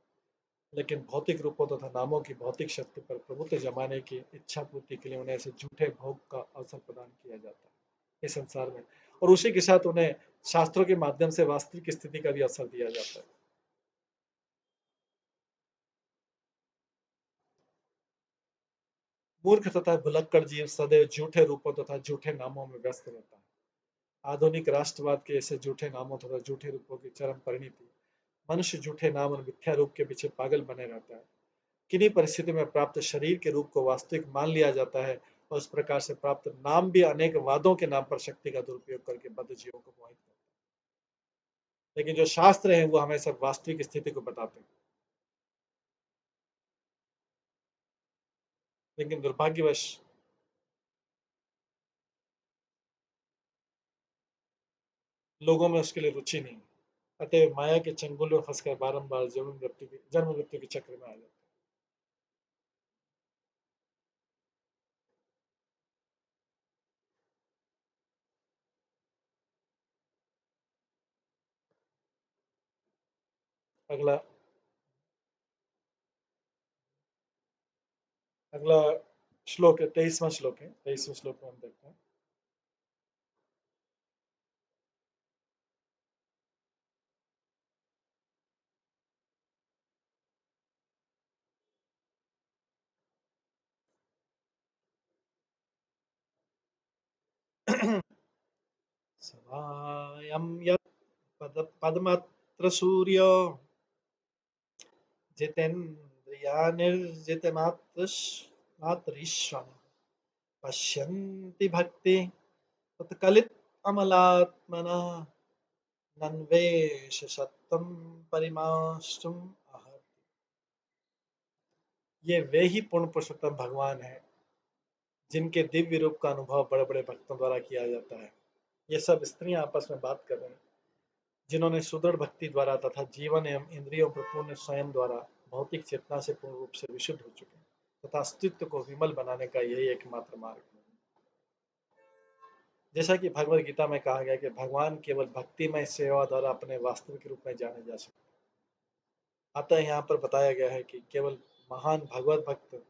लेकिन भौतिक रूपों तथा नामों की भौतिक शक्ति पर प्रभुत्व जमाने की इच्छा पूर्ति के लिए उन्हें ऐसे झूठे भोग का अवसर प्रदान किया जाता है इस संसार में, और उसी के साथ उन्हें शास्त्रों के माध्यम से वास्तविक स्थिति का भी अवसर दिया जाता है। मूर्ख तथा भुलक्कड़ जीव सदैव झूठे रूपों तथा झूठे नामों में व्यस्त रहता है। आधुनिक राष्ट्रवाद के ऐसे झूठे नामों तथा झूठे रूपों की चरम परिणति, मनुष्य झूठे नाम और मिथ्या रूप के पीछे पागल बने रहता है। किन्हीं परिस्थितियों में प्राप्त शरीर के रूप को वास्तविक मान लिया जाता है और उस प्रकार से प्राप्त नाम भी अनेक वादों के नाम पर शक्ति का दुरुपयोग करके बद्ध जीवों को मोहित करता है। लेकिन जो शास्त्र हैं वो हमें सब वास्तविक स्थिति को बताते हैं। लेकिन दुर्भाग्यवश लोगों में उसके लिए रुचि नहीं है। अतः माया के चंगुल में फंसकर बारंबार जन्म मृत्यु के चक्र में आ जाते हैं। अगला श्लोक है, 23वां श्लोक है। 23वें श्लोक में हम देखते हैं, समायं यत् पदमत्र सूर्यो जितेन्द्रियानिर्जितमात्रीश्वरः पश्यन्ति भक्ति तत्कलित अमलात्मनः नन्वेष सत्तम परिमाष्टुम आहत। ये वे ही पूर्ण पुरुषोत्तम भगवान हैं जिनके दिव्य रूप का अनुभव बड़े बड़े भक्तों द्वारा किया जाता है। ये सब स्त्रियां आपस में बात कर रही हैं, जिन्होंने सुदृढ़ भक्ति द्वारा तथा जीवन एवं इंद्रियों पर पूर्ण स्वयं द्वारा भौतिक चेतना से पूर्ण रूप से विशुद्ध हो चुके हैं तथा अस्तित्व को विमल बनाने का यही एकमात्र मार्ग है। जैसा कि भगवत गीता में कहा गया कि भगवान केवल भक्तिमय सेवा द्वारा अपने वास्तविक रूप में जाने जा सकते हैं। अतः यहाँ पर बताया गया है कि केवल महान भगवत भक्त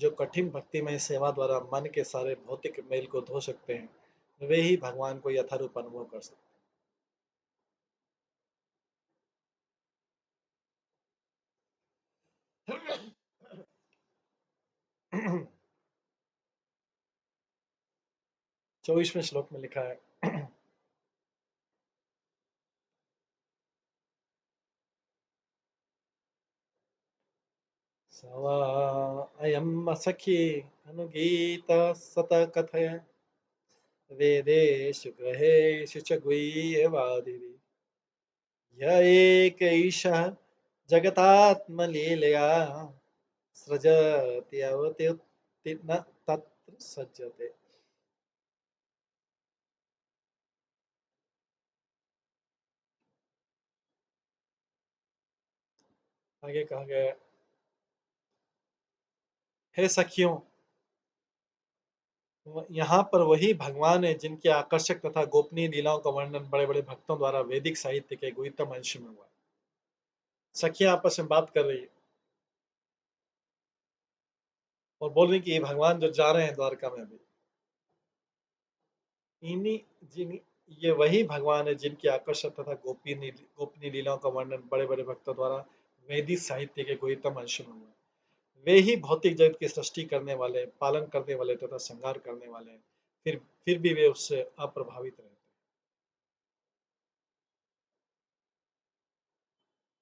जो कठिन भक्तिमय सेवा द्वारा मन के सारे भौतिक मेल को धो सकते हैं, वे ही भगवान को यथारूप अनुभव कर सकते 24वें श्लोक में लिखा है, स वा अयम् असखी अनुगीत सत कथय वेदेषु ग्रहेषु च गुह्यवादिभिः य एकैषः जगतात्मलीलया सृजत्यवति न तत्र सज्जते। आगे कहा गया है, हे सखियों, यहाँ पर वही भगवान है जिनकी आकर्षक तथा गोपनीय लीलाओं का वर्णन बड़े बड़े भक्तों द्वारा वैदिक साहित्य के गुह्यतम अंश में हुआ है। सखियां आपस में बात कर रही है और बोल रही कि ये भगवान जो जा रहे हैं द्वारका में अभी, इन्हीं जिन ये वही भगवान है जिनकी आकर्षक तथा गोपनीय लीलाओं का वर्णन बड़े बड़े भक्तों द्वारा वैदिक साहित्य के गुह्यतम अंश में हुआ है। वे ही भौतिक जगत की सृष्टि करने वाले, पालन करने वाले तथा संहार करने वाले हैं। फिर भी वे उससे अप्रभावित रहते हैं।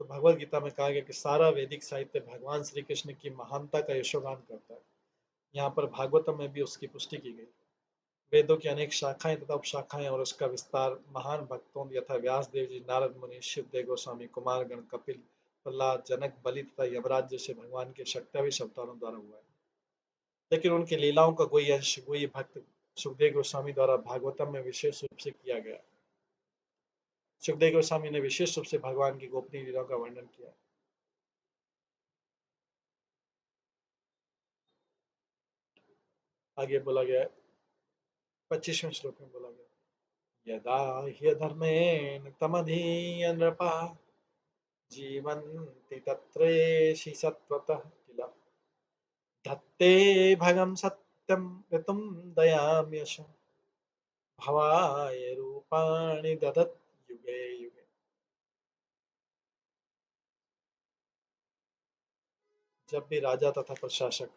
तो भगवत गीता में कहा गया कि सारा वैदिक साहित्य भगवान श्री कृष्ण की महानता का यशोगान करता है। यहाँ पर भागवतम में भी उसकी पुष्टि की गई। वेदों की अनेक शाखाएं तथा उपशाखाएं और उसका विस्तार महान भक्तों यथा व्यास देव जी, नारद मुनि, शिवदेव गोस्वामी, कुमारगण, कपिल, प्रहलाद, जनक, बलि तथा यमराज जैसे भगवान के 27 अवतारों द्वारा हुआ है। लेकिन उनकी लीलाओं का कोई अंश कोई भक्त सुखदेव गोस्वामी द्वारा भागवतम में विशेष रूप से किया गया। सुखदेव गोस्वामी ने विशेष रूप से भगवान की गोपनीय लीलाओं का वर्णन किया। आगे बोला गया, 25वें श्लोक में बोला गया, यदा ह्यधर्मेण तमधीय नृपः जीवन्ति तत्रेषि सत्त्वतः किल धत्ते भगं सत्यं ऋतुं दयाम्यश भवाय रूपाणि ददत् युगे युगे। जब भी राजा तथा प्रशासक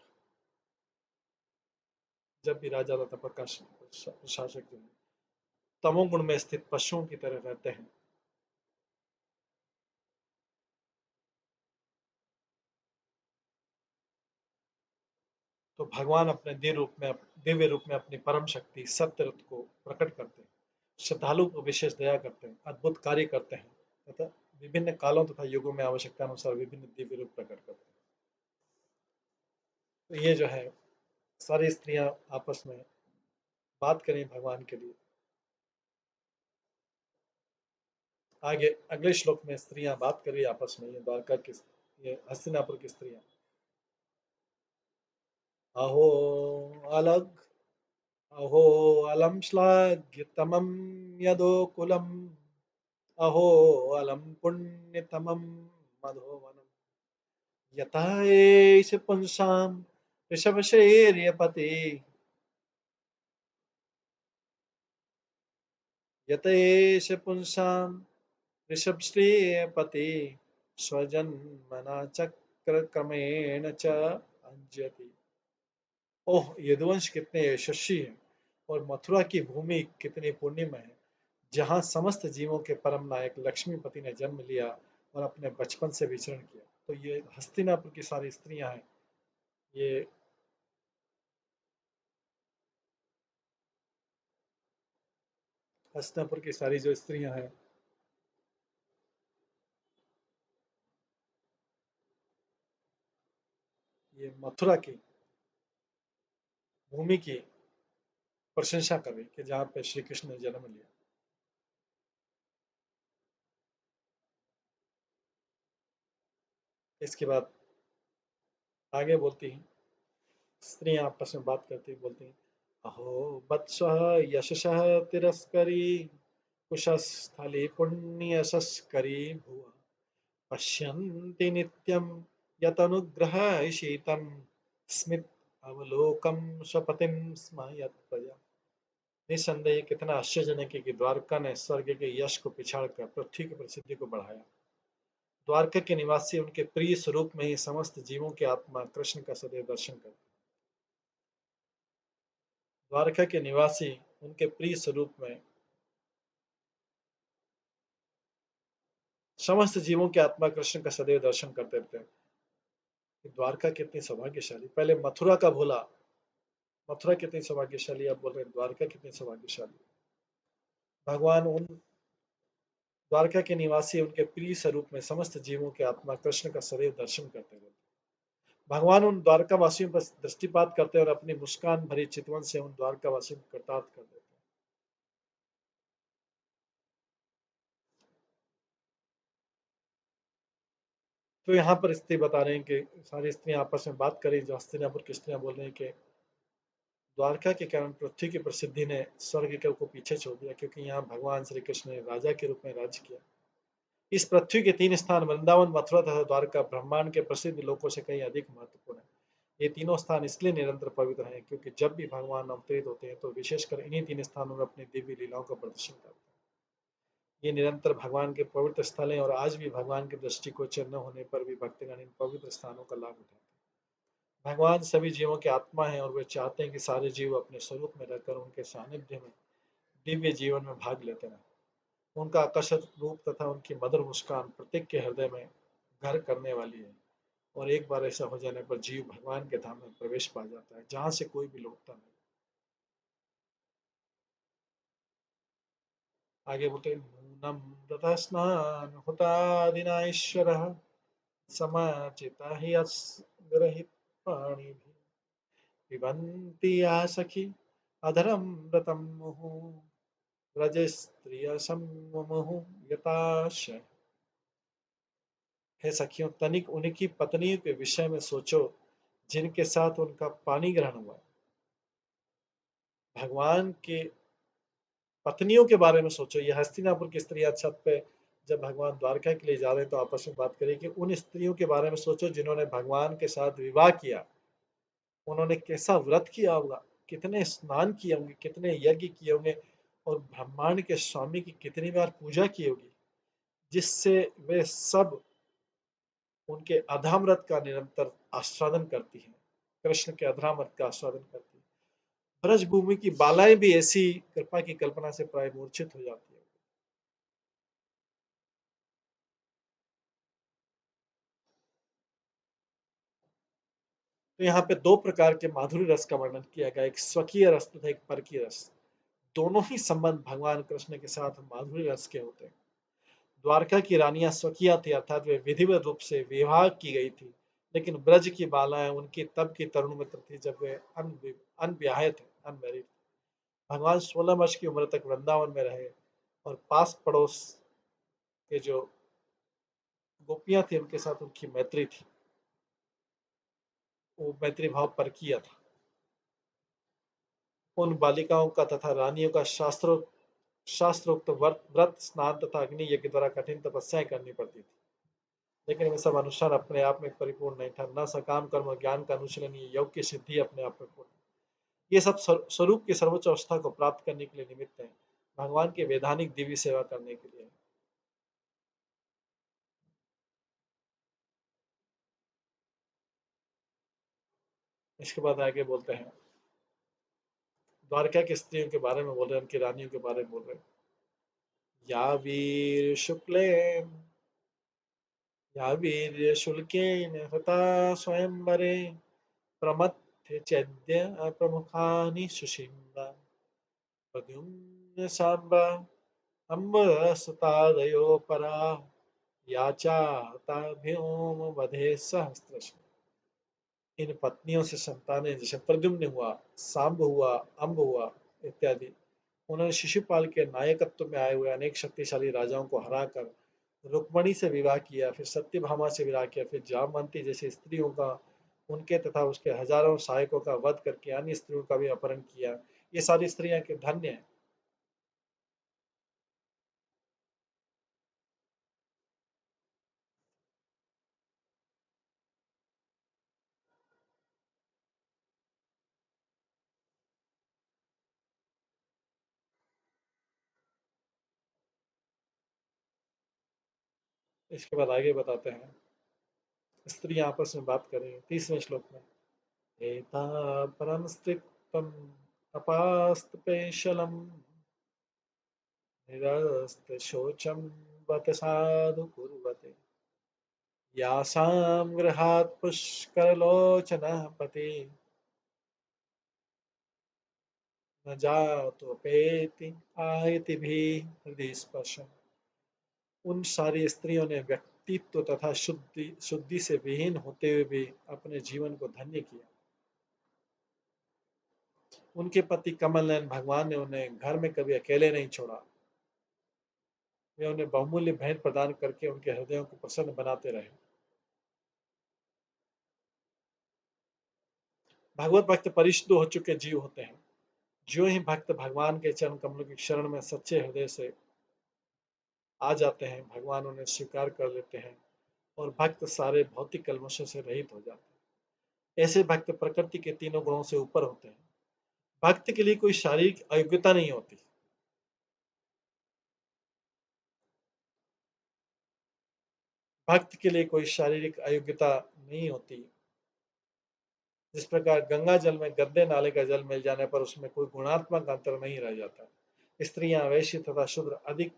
प्रशासक जो है तमोगुण में स्थित पशुओं की तरह रहते हैं, तो भगवान अपने दिव्य रूप में अपनी परम शक्ति सत्य रथ को प्रकट करते हैं, श्रद्धालु को विशेष दया करते हैं, अद्भुत कार्य करते हैं तथा विभिन्न कालों तथा युगों में आवश्यकता अनुसार विभिन्न दिव्य रूप प्रकट करते हैं। तो ये जो है सारी स्त्रियां आपस में बात करें भगवान के लिए। आगे अगले श्लोक में स्त्रियां बात कर रही आपस में, ये द्वारका की, ये हस्तिनापुर की स्त्रियां। अहो अलग अहो अलम श्लाघ्यतमं यदोकुलम् अहो अलम पुण्यतमं मधोवनम् यथा एष पुंसां ऋषभशैर्यपति यत एष पुंसां ऋषभश्रेयपति स्वजन्मना चक्रक्रमेण च अंजति। ओह यदुवंश कितने यशस्वी है और मथुरा की भूमि कितनी पुण्यमय है, जहाँ समस्त जीवों के परम नायक लक्ष्मीपति ने जन्म लिया और अपने बचपन से विचरण किया। तो ये हस्तिनापुर की सारी स्त्रियां हैं, ये हस्तिनापुर की सारी जो स्त्रियां हैं, ये मथुरा की भूमि की प्रशंसा कर रही कि जहाँ पे श्री कृष्ण ने जन्म लिया। इसके बाद आगे बोलती हैं स्त्रियां आपस में बात करती बोलती हैं, अहो वत्स यशसः तिरस्करी कुशस्थली पुण्यशस्करी भुव पश्यन्ति नित्यं यतनुग्रहशीतं स्मित अवलोकं स्वपतिं स्म यत्प्रजा। निसंदेह कितना आश्चर्यजनक है कि द्वारका ने स्वर्ग के यश को पिछाड़कर पृथ्वी की प्रसिद्धि को बढ़ाया। द्वारका के निवासी उनके प्रिय स्वरूप में ही समस्त जीवों की आत्मा कृष्ण का सदैव दर्शन करते। द्वारका के निवासी उनके प्रिय स्वरूप में समस्त जीवों की आत्मा कृष्ण का सदैव दर्शन करते रहते हैं। द्वारका कितनी सौभाग्यशाली, पहले मथुरा का भोला, मथुरा कितनी सौभाग्यशाली, आप बोल रहे हैं द्वारका कितनी सौभाग्यशाली। भगवान उन द्वारका के निवासी उनके प्रिय स्वरूप में समस्त जीवों की आत्मा कृष्ण का सदैव दर्शन करते रहते। भगवान उन द्वारका वासियों पर दृष्टिपात करते हैं और अपनी मुस्कान भरी चितवन से उन द्वारका वासियों को कृतार्थ कर देते हैं। तो यहाँ पर स्त्री बता रहे हैं कि सारी स्त्रियां आपस में बात करी, जो हस्तिनापुर की स्त्रियां बोल रही हैं कि द्वारका के कारण पृथ्वी की प्रसिद्धि ने स्वर्ग को पीछे छोड़ दिया, क्योंकि यहाँ भगवान श्री कृष्ण ने राजा के रूप में राज्य किया। इस पृथ्वी के 3 स्थान वृंदावन, मथुरा तथा द्वारका ब्रह्मांड के प्रसिद्ध लोकों से कहीं अधिक महत्वपूर्ण है। ये तीनों स्थान इसलिए निरंतर पवित्र हैं क्योंकि जब भी भगवान अवतरित होते हैं तो विशेषकर इन्हीं 3 स्थानों में अपनी दिव्य लीलाओं का प्रदर्शन करते हैं। ये निरंतर भगवान के पवित्र स्थल हैं और आज भी भगवान के दृष्टिगोचर न होने पर भी भक्तगण इन पवित्र स्थानों का लाभ उठाते हैं। भगवान सभी जीवों के आत्मा हैं और वे चाहते हैं कि सारे जीव अपने स्वरूप में रहकर उनके सानिध्य में दिव्य जीवन में भाग लेते रहें। उनका आकर्षक रूप तथा उनकी मधुर मुस्कान प्रत्येक के हृदय में घर करने वाली है, और एक बार ऐसा हो जाने पर जीव भगवान के धाम में प्रवेश पा जाता है, जहां से कोई भी लौटता नहीं। आगे बोलते नूनम दधस्नान हुतादिनाश्वरः समाचिता हि अस्ग्रहित पाणि पिबन्ति या सखी अधरम व्रतम मुहुः व्रज स्त्रिय सम्मुहुः यताश। हे सखियों, तनिक उनकी पत्नियों के विषय में सोचो जिनके साथ उनका पानी ग्रहण हुआ। भगवान के पत्नियों के बारे में सोचो। ये हस्तिनापुर की स्त्रियां छत पे जब भगवान द्वारका के लिए जा रहे हैं तो आपस में बात करें कि उन स्त्रियों के बारे में सोचो जिन्होंने भगवान के साथ विवाह किया। उन्होंने कैसा व्रत किया होगा, कितने स्नान किए होंगे, कितने यज्ञ किए होंगे, और ब्रह्मांड के स्वामी की कितनी बार पूजा की होगी, जिससे वे सब उनके अधर्मरत का निरंतर आस्वादन करती हैं। कृष्ण के अधर्मरत का आस्वादन करती है। ब्रज भूमि की बालाएं भी ऐसी कृपा की कल्पना से प्राय मूर्छित हो जाती है। तो यहाँ पे दो प्रकार के माधुरी रस का वर्णन किया गया, एक स्वकीय रस तथा एक परकीय रस। दोनों ही संबंध भगवान कृष्ण के साथ माधुरी रस के होते हैं। द्वारका की रानियां स्वकीय थी, अर्थात वे विधिवत रूप से विवाह की गई थी, लेकिन ब्रज की बालाएं उनकी तब की तरुण मित्र थी जब वे अनविवाहित थे, अनमैरिड। भगवान 16 वर्ष की उम्र तक वृंदावन में रहे और पास पड़ोस के जो गोपियां थी उनके साथ उनकी मैत्री थी। वो मैत्री भाव परकीय था। उन बालिकाओं का तथा रानियों का शास्त्रोक्त व्रत, स्नान तथा अग्नि यज्ञ द्वारा कठिन तपस्याएं करनी पड़ती थी, लेकिन वे सब अनुष्ठान अपने आप में परिपूर्ण नहीं था। न सकाम कर्म ज्ञान का अनुशीलन, ये योग की सिद्धि अपने आप में पूर्ण। ये सब स्वरूप की सर्वोच्च अवस्था को प्राप्त करने के लिए निमित्त है, भगवान की वैधानिक दिव्य सेवा करने के लिए। इसके बाद आगे बोलते हैं, द्वारका की स्त्रियों के बारे में बोल रहे हैं, उनकी रानियों के बारे में बोल रहे हैं। या वीर शुक्लेन या वीर शुल्केन हता स्वयंवरे प्रमथ्य चैद्य प्रमुखानि सुषिम्ना प्रद्युम्न साम्बा अम्बरसुतादयो परा याचाताभ्योम वधे सहस्त्रश। इन पत्नियों से संतानें जैसे प्रद्युम्न हुआ, सांब हुआ, अम्ब हुआ इत्यादि, उन्होंने शिशुपाल के नायकत्व में आए हुए अनेक शक्तिशाली राजाओं को हराकर रुक्मणी से विवाह किया, फिर सत्यभामा से विवाह किया, फिर जामवंती जैसी स्त्रियों का, उनके तथा उसके हजारों सहायकों का वध करके अन्य स्त्रियों का भी अपहरण किया। ये सारी स्त्रियां के धन्य हैं। इसके बाद आगे बताते हैं, स्त्रियां आपस में बात करें 30वें श्लोक में। एता परम स्त्रिक्तम अपास्तपेशलम निरस्त शोचम वत साधु कुर्वते यासां गृहात् पुष्करलोचनः पति न जातोपेति आयति भी हृदय स्पर्शम। उन सारी स्त्रियों ने व्यक्तित्व तथा शुद्धि शुद्धि से विहीन होते हुए भी अपने जीवन को धन्य किया। उनके पति कमल नयन भगवान ने उन्हें घर में कभी अकेले नहीं छोड़ा। वे उन्हें बहुमूल्य भेंट प्रदान करके उनके हृदयों को प्रसन्न बनाते रहे। भगवत भक्त परिशुद्ध हो चुके जीव होते हैं। जो ही भक्त भगवान के चरण कमलों की शरण में सच्चे हृदय से आ जाते हैं, भगवान उन्हें स्वीकार कर लेते हैं और भक्त सारे भौतिक कल्मशों से रहित हो जाते हैं। ऐसे भक्त प्रकृति के तीनों गुणों से ऊपर होते हैं। भक्त के लिए कोई शारीरिक अयोग्यता नहीं होती। भक्त के लिए कोई शारीरिक अयोग्यता नहीं होती। जिस प्रकार गंगा जल में गंदे नाले का जल मिल जाने पर उसमें कोई गुणात्मक अंतर नहीं रह जाता। स्त्रियां, वैश्य तथा शूद्र अधिक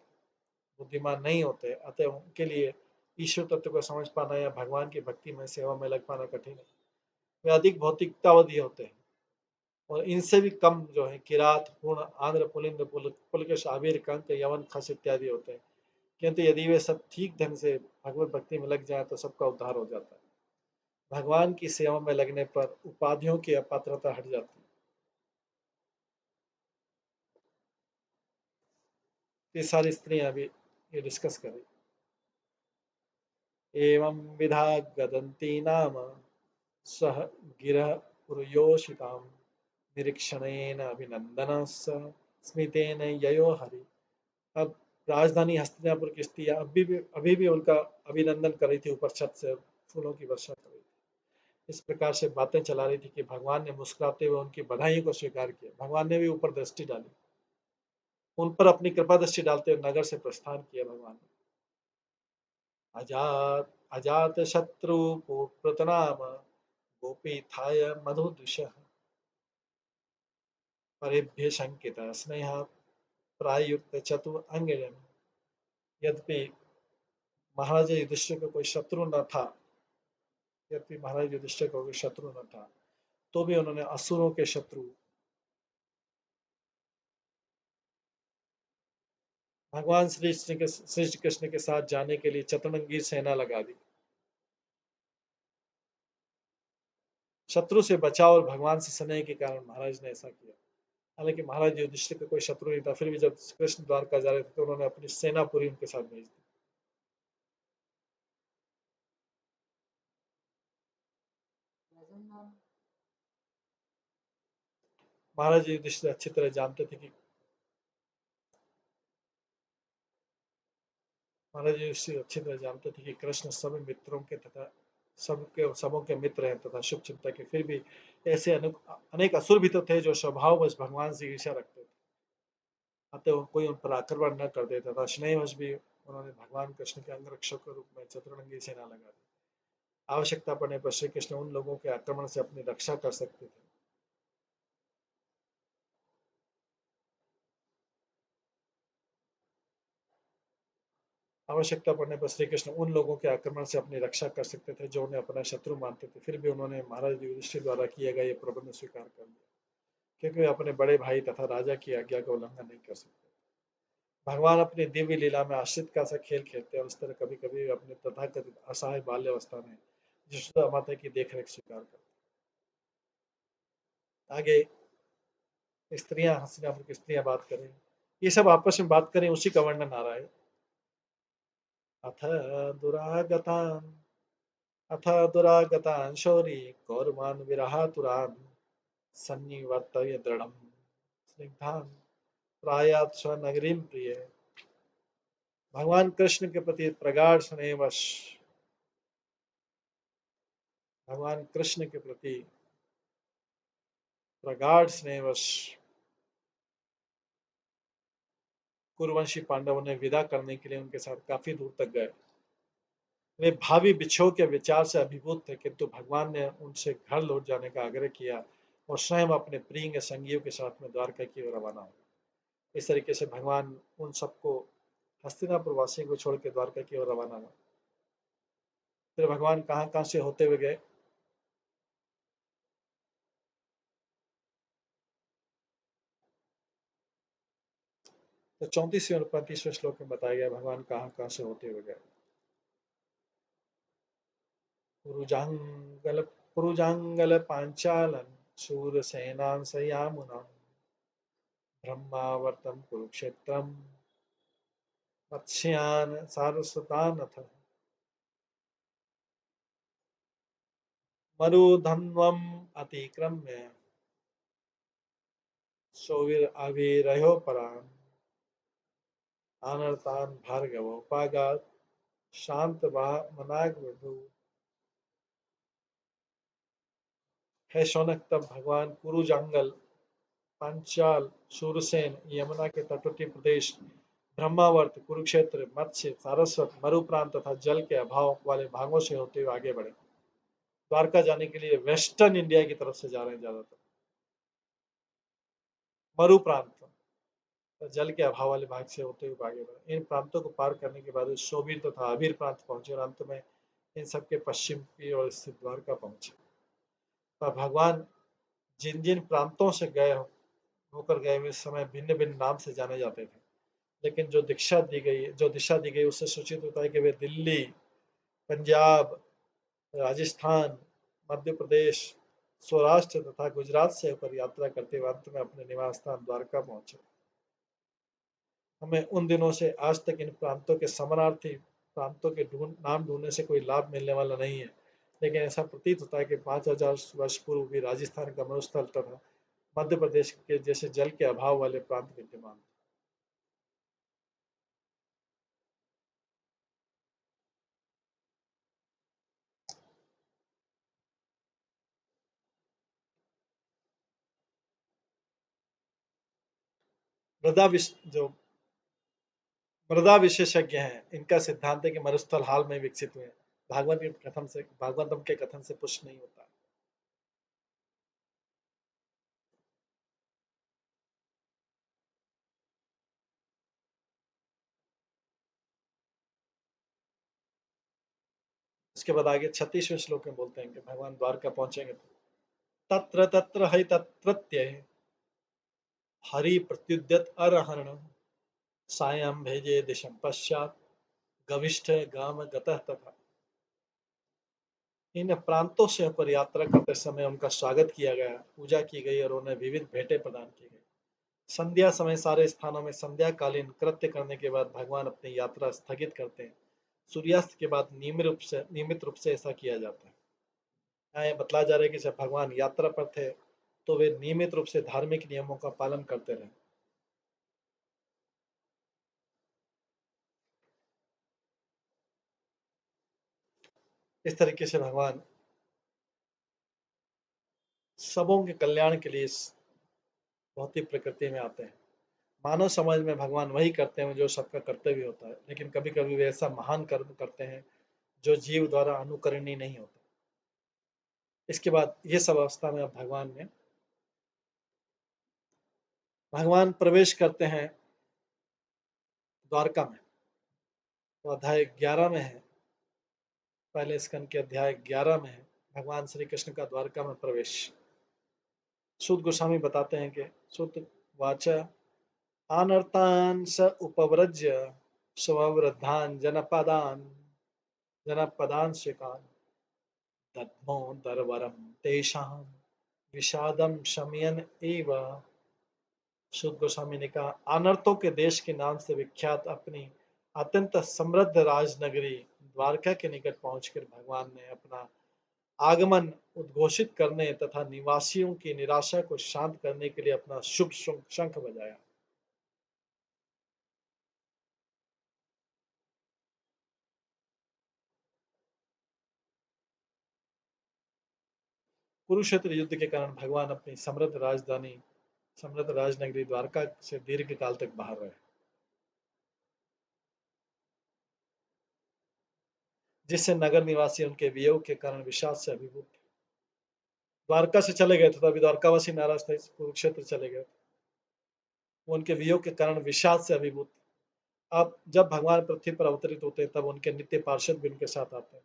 बुद्धिमान नहीं होते, अतः उनके लिए ईश्वर तत्व को समझ पाना या भगवान की भक्ति में सेवा में लग पाना कठिन है। वे अधिक भौतिकतावादी होते हैं और इनसे भी कम जो है किरात, पूर्ण, आंध्र, पुलिंद, पुलकेश, आबिर, कंक, यवन, खस इत्यादि होते हैं। किंतु यदि वे सब ठीक ढंग से भगवत भक्ति में लग जाए तो सबका उद्धार हो जाता है। भगवान की सेवा में लगने पर उपाधियों की अपात्रता हट जाती है। ये सारी स्त्रियां अभी ये डिस्कस करें। एवं विधा गदंती नाम सह गिरः पुरयोषितां निरीक्षणेन अभिनंदन स्मितेन ययो हरि। अब राजधानी हस्तिनापुर की स्त्रियां अभी भी उनका अभिनंदन कर रही थी, ऊपर छत से फूलों की वर्षा कर रही थी। इस प्रकार से बातें चला रही थी कि भगवान ने मुस्कुराते हुए उनकी बधाइयों को स्वीकार किया। भगवान ने भी ऊपर दृष्टि डाली, उन पर अपनी कृपा दृष्टि डालते हुए नगर से प्रस्थान किया। भगवान ने अजात अजात शत्रु प्रतनाम गोपी थाय मधुदुष परेभ्य शंकित स्नेह प्रायुक्त चतुर अंगजन। यद्यपि महाराज युधिष्ठिर का कोई शत्रु न था, यद्यपि महाराज युधिष्ठिर का कोई शत्रु न था, तो भी उन्होंने असुरों के शत्रु भगवान श्री कृष्ण के साथ जाने के लिए चतुरंगी सेना लगा दी। शत्रु से बचाव और भगवान से स्नेह के कारण महाराज ने ऐसा किया। हालांकि महाराज युधिष्ठिर का कोई शत्रु नहीं था, फिर भी जब कृष्ण द्वारका जा रहे थे तो उन्होंने अपनी सेना पूरी उनके साथ भेज दी। महाराज युधिष्ठिर अच्छी तरह जानते थे कि महाराज युधिष्ठिर अच्छी तरह जानते थे कि कृष्ण सभी मित्रों के तथा सबों के मित्र हैं तथा शुभ चिंता के। फिर भी ऐसे अनेक असुर भी तो थे जो स्वभाववश भगवान से ईर्ष्या रखते थे, अतः कोई उन पर आक्रमण न कर देता था। स्नेहवश भी उन्होंने भगवान कृष्ण के अंगरक्षक के रूप में चतुरंगी सेना लगा दी। आवश्यकता पड़ने पर श्री कृष्ण उन लोगों के आक्रमण से अपनी रक्षा कर सकते थे। आवश्यकता पड़ने पर श्री कृष्ण उन लोगों के आक्रमण से अपनी रक्षा कर सकते थे जो उन्हें अपना शत्रु मानते थे। फिर भी उन्होंने महाराज युधिष्ठिर द्वारा किए गए ये प्रबंध स्वीकार कर लिया, क्योंकि वे अपने बड़े भाई तथा राजा की आज्ञा का उल्लंघन नहीं कर सकते। भगवान अपनी दिव्य लीला में आश्रित का सा खेल खेलते हैं, उस तरह कभी कभी अपने तथाकथित असहाय बाल्यावस्था में यशोदा माता की देखरेख स्वीकार करते। आगे स्त्रियां, हस्तिनापुर की स्त्रियां बात करें, ये सब आपस में बात करें, उसी का वर्णन आ रहा है। अथ दुरागतान अथ दुरागतान शौरी कौरवान विरहातुरान सन्निवर्तय दृढ़म स्निग्धान प्रायात स्वनगरीम प्रिय। भगवान कृष्ण के प्रति प्रगाढ़ स्नेहवश भगवान कृष्ण के प्रति प्रगाढ़ स्नेहवश कुरुवंशी पांडवों ने विदा करने के लिए उनके साथ काफी दूर तक गए। वे भावी बिछोह के विचार से अभिभूत थे, किंतु भगवान ने उनसे घर लौट जाने का आग्रह किया और स्वयं अपने प्रिय संगियों के साथ में द्वारका की ओर रवाना हुए। इस तरीके से भगवान उन सबको, हस्तिनापुर वासियों को छोड़ के द्वारका की ओर रवाना हुआ। फिर भगवान कहाँ कहाँ से होते हुए गए, तो 34वें और 35वें श्लोक में बताया गया भगवान कहाँ कहाँ से होते हुए गए। पुरुजांगल पुरुजांगल पांचालन शूरसेनां सयामुनां ब्रह्मावर्तं कुरुक्षेत्रं मत्स्यान् सारस्वतानथ मरुधन्वं अतिक्रम्य सौवीराविरयो परान् अनर्तान् भार्गवोपागात् शान्तमनाग्रभू। हे शौनक, तब भगवान कुरु जंगल, पांचाल, शूरसेन, यमुना के तटवर्ती प्रदेश, ब्रह्मावर्त, कुरुक्षेत्र, मत्स्य, सारस्वत, मरु प्रांत तथा जल के अभाव वाले भागों से होते हुए आगे बढ़े। द्वारका जाने के लिए वेस्टर्न इंडिया की तरफ से जा रहे हैं ज्यादातर। मरु प्रांत, तो जल के अभाव वाले भाग से होते हुए आगे बढ़े। इन प्रांतों को पार करने के बाद शोभिर तथा अबीर प्रांत पहुंचे और अंत में इन सबके पश्चिम की ओर स्थित द्वारका पहुंचे। तो भगवान जिन जिन प्रांतों से होकर गए वे समय भिन्न भिन्न नाम से जाने जाते थे, लेकिन जो दिशा दी गई उससे सूचित होता है कि वे दिल्ली, पंजाब, राजस्थान, मध्य प्रदेश, सौराष्ट्र तथा गुजरात से होकर यात्रा करते हुए अंत में अपने निवास स्थान द्वारका पहुंचे। हमें उन दिनों से आज तक इन प्रांतों के समानार्थी प्रांतों के नाम ढूंढने से कोई लाभ मिलने वाला नहीं है, लेकिन ऐसा प्रतीत होता है कि 5000 वर्ष पूर्व भी राजस्थान का मरुस्थल तथा मध्य प्रदेश के जैसे जल के अभाव वाले प्रांत विद्यमान। जो मृदा विशेषज्ञ हैं, इनका सिद्धांत है कि मरुस्थल हाल में विकसित हुए। भागवतम के कथन से पुष्ट नहीं होता। इसके बाद आगे 36वें श्लोक में बोलते हैं कि भगवान द्वारका पहुंचेंगे तो तत्र तत्र है तत्रत्य हरि प्रत्युद्यत अरहरण सायं भेजे दिशम पश्चात गविष्ठ गाम गतः तथा। इन प्रांतों से होकर यात्रा करते समय उनका स्वागत किया गया, पूजा की गई और उन्हें विविध भेंटें प्रदान की गई। संध्या समय सारे स्थानों में संध्याकालीन कृत्य करने के बाद भगवान अपनी यात्रा स्थगित करते हैं। सूर्यास्त के बाद नियमित रूप से ऐसा किया जाता है। यहाँ यह बतलाया जा रहा है कि जब भगवान यात्रा पर थे तो वे नियमित रूप से धार्मिक नियमों का पालन करते रहे। इस तरीके से भगवान सबों के कल्याण के लिए भौतिक प्रकृति में आते हैं। मानव समाज में भगवान वही करते हैं जो सबका कर्तव्य होता है, लेकिन कभी कभी वे ऐसा महान कर्म करते हैं जो जीव द्वारा अनुकरणीय नहीं होता। इसके बाद ये सब अवस्था में अब भगवान प्रवेश करते हैं द्वारका में। तो अध्याय 11 में है, पहले स्कंद के अध्याय 11 में है भगवान श्री कृष्ण का द्वारका में प्रवेश। सूत गोस्वामी बताते हैं कि सूत वाचा अनर्थान स उपव्रज्य स्ववृद्धान जनपदान शिकान दद्मो दरवरम तेषाम विषादम शमयन एव। शुद्ध गोस्वामी ने कहा, अनर्थों के देश के नाम से विख्यात अपनी अत्यंत समृद्ध राजनगरी द्वारका के निकट पहुंचकर भगवान ने अपना आगमन उद्घोषित करने तथा निवासियों की निराशा को शांत करने के लिए अपना शुभ शंख बजाया। कुरुक्षेत्र युद्ध के कारण भगवान अपनी समृद्ध राजनगरी द्वारका से दीर्घ काल तक बाहर रहे, जिससे नगर निवासी उनके वियोग के कारण विषाद से अभिभूत थे। द्वारका से चले गए थे तो अभी द्वारकावासी नाराज थे, कुरुक्षेत्र चले गए। वो उनके वियोग के कारण विषाद से अभिभूत। अब जब भगवान पृथ्वी पर अवतरित होते हैं तब उनके नित्य पार्षद भी उनके साथ आते हैं।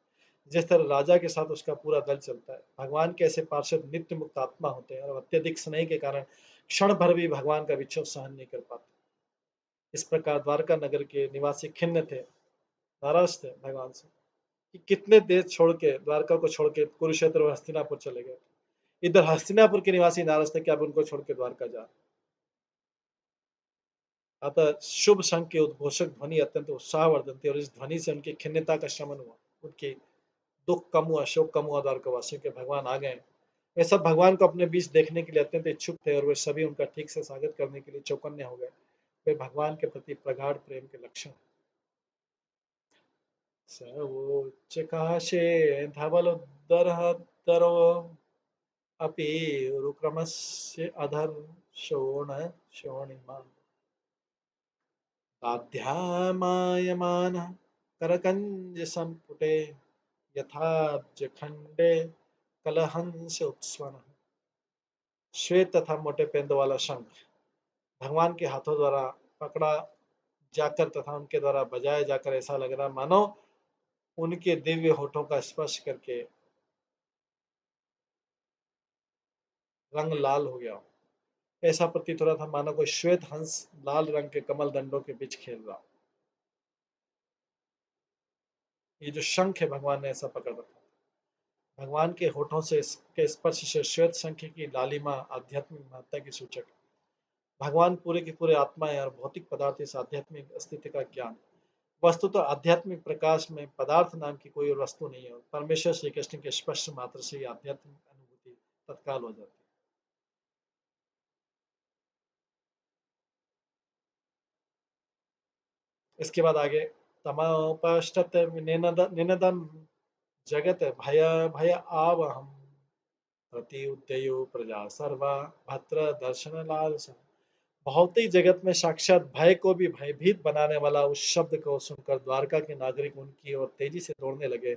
जिस तरह राजा के साथ उसका पूरा दल चलता है, भगवान के ऐसे पार्षद नित्य मुक्त आत्मा होते हैं और अत्यधिक स्नेह के कारण क्षण भर भी भगवान का विक्षोभ सहन नहीं कर पाते। इस प्रकार द्वारका नगर के निवासी खिन्न थे, नाराज थे भगवान से कि कितने देर छोड़ के द्वारका को छोड़ के कुरुक्षेत्र और हस्तिनापुर चले गए। इधर हस्तिनापुर के निवासी नाराज थे कि अब उनको छोड़ के द्वारका जा। अतः शुभ शंख के उद्घोषक ध्वनि अत्यंत उत्साहवर्धन थी और इस ध्वनि से उनकी खिन्नता का शमन हुआ, उनकी दुख कम हुआ, शोक कम हुआ द्वारकावासियों के। भगवान आ गए वे सब भगवान को अपने बीच देखने के लिए अत्यंत इच्छुक थे और वे सभी उनका ठीक से स्वागत करने के लिए चौकन्ने हो गए। वे भगवान के प्रति प्रगाढ़ प्रेम के लक्षण। सर्वोच्च काशे धवलोद्धरः अपि रुक्रमस्य अधर्षोणिमा दाध्यामायमानः करकञ्जसम्पुटे यथाब्जखण्डे कलहंस उत्स्वनः। श्वेत तथा मोटे पेंदों वाला शंख भगवान के हाथों द्वारा पकड़ा जाकर तथा उनके द्वारा बजाया जाकर ऐसा लग रहा मानो उनके दिव्य होठों का स्पर्श करके रंग लाल हो गया। ऐसा प्रतीत हो रहा था मानो कोई श्वेत हंस लाल रंग के कमल दंडों के बीच खेल रहा। ये जो शंख है भगवान ने ऐसा पकड़ रखा। भगवान के होठों से के स्पर्श से श्वेत शंख की लालिमा आध्यात्मिक महत्ता की सूचक है। भगवान पूरे के पूरे आत्मा है और भौतिक पदार्थ इस आध्यात्मिक अस्तित्व का ज्ञान। वस्तु तो आध्यात्मिक प्रकाश में पदार्थ नाम की कोई और वस्तु नहीं है। परमेश्वर श्री कृष्ण के स्पर्श मात्र से ही आध्यात्मिक अनुभूति तत्काल हो जाती है। इसके बाद आगे तमोपष्टत निनदन जगत भय भय आवहम प्रति उद्ययो प्रजा सर्वा भद्र दर्शन लालसा। भौतिक जगत में साक्षात भय को भी भयभीत बनाने वाला उस शब्द को सुनकर द्वारका के नागरिक उनकी ओर तेजी से दौड़ने लगे,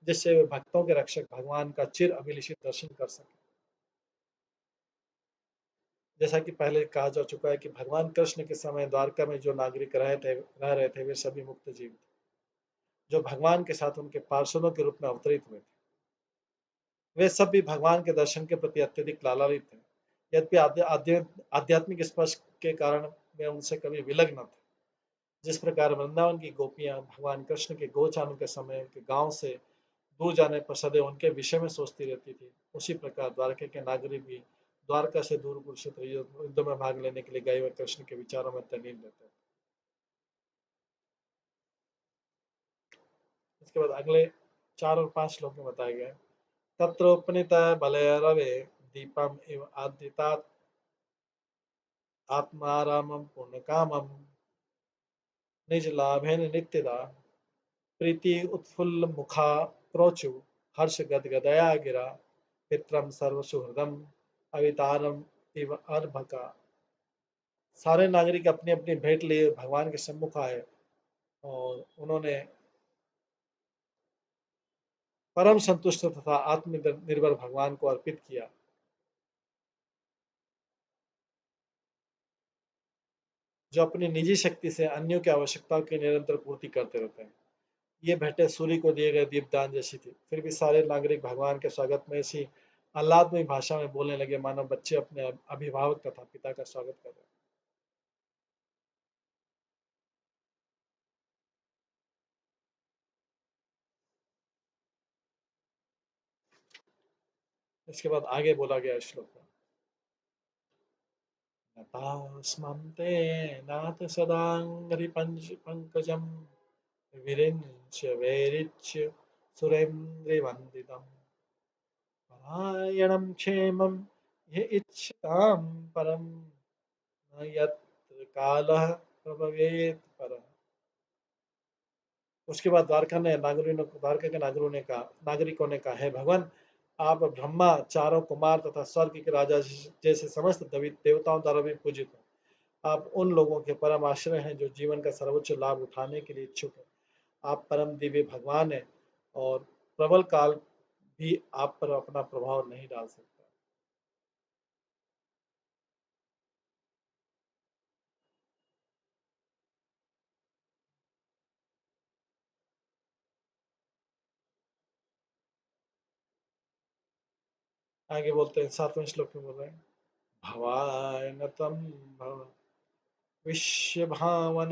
जिससे वे भक्तों के रक्षक भगवान का चिर अभिलषित दर्शन कर सके। जैसा कि पहले कहा जा चुका है कि भगवान कृष्ण के समय द्वारका में जो नागरिक रह रहे थे वे सभी मुक्त जीव थे, जो भगवान के साथ उनके पार्षदों के रूप में अवतरित हुए थे। वे सब भी भगवान के दर्शन के प्रति अत्यधिक लालायित थे। यद्यपि आध्यात्मिक स्पर्श के कारण वे उनसे कभी विलग न थे। जिस प्रकार वृंदावन की गोपियां भगवान कृष्ण के गोचारण के समय के गांव से दूर जाने पर सदैव उनके विषय में सोचती रहती थी, उसी प्रकार द्वारका के नागरिक भी द्वारका से दूर कुरुक्षेत्र युद्ध में भाग लेने के लिए गए हुए कृष्ण के विचारों में तल्लीन रहते थे। इसके बाद अगले 4 और 5 श्लोक में बताए गए तत्रोपनीत बलैरवे दीपम इव आदितात आत्मारामम पूर्णकामम निज लाभेन नित्यदा प्रीति उत्फुल्ल मुखा प्रोचु हर्ष गदगदया गिरा पित्रम सर्वसुहृदम अवितारम इव अर्भका। सारे नागरिक अपनी अपनी भेंट लिए भगवान के सम्मुख आए और उन्होंने परम संतुष्ट तथा आत्मनिर्भर भगवान को अर्पित किया, जो अपनी निजी शक्ति से अन्यों की आवश्यकताओं की निरंतर पूर्ति करते रहते हैं। ये भेंटें सूर्य को दिए गए दीपदान जैसी थी। फिर भी सारे नागरिक भगवान के स्वागत में ऐसी आह्लादमयी भाषा में बोलने लगे मानो बच्चे अपने अभिभावक तथा पिता का स्वागत कर रहे हैं। इसके बाद आगे बोला गया श्लोक में नतास्मं ते नाथ सदांगरि पंकजम विरिञ्च वैरिच्य सुरेन्द्रवन्दितम् परायणं क्षेमं ये इच्छतां परं न यत्र कालः प्रभवेत् परः। उसके बाद द्वारका के नागरिकों ने कहा है भगवान, आप ब्रह्मा, चारों कुमार तथा स्वर्ग के राजा जैसे समस्त देवताओं द्वारा भी पूजित हैं। आप उन लोगों के परम आश्रय हैं जो जीवन का सर्वोच्च लाभ उठाने के लिए इच्छुक हैं। आप परम दिव्य भगवान हैं और प्रबल काल भी आप पर अपना प्रभाव नहीं डाल सकता। आगे बोलते हैं 7वें श्लोक में बोल रहे हैं भवाय न तम भव विश्व भावन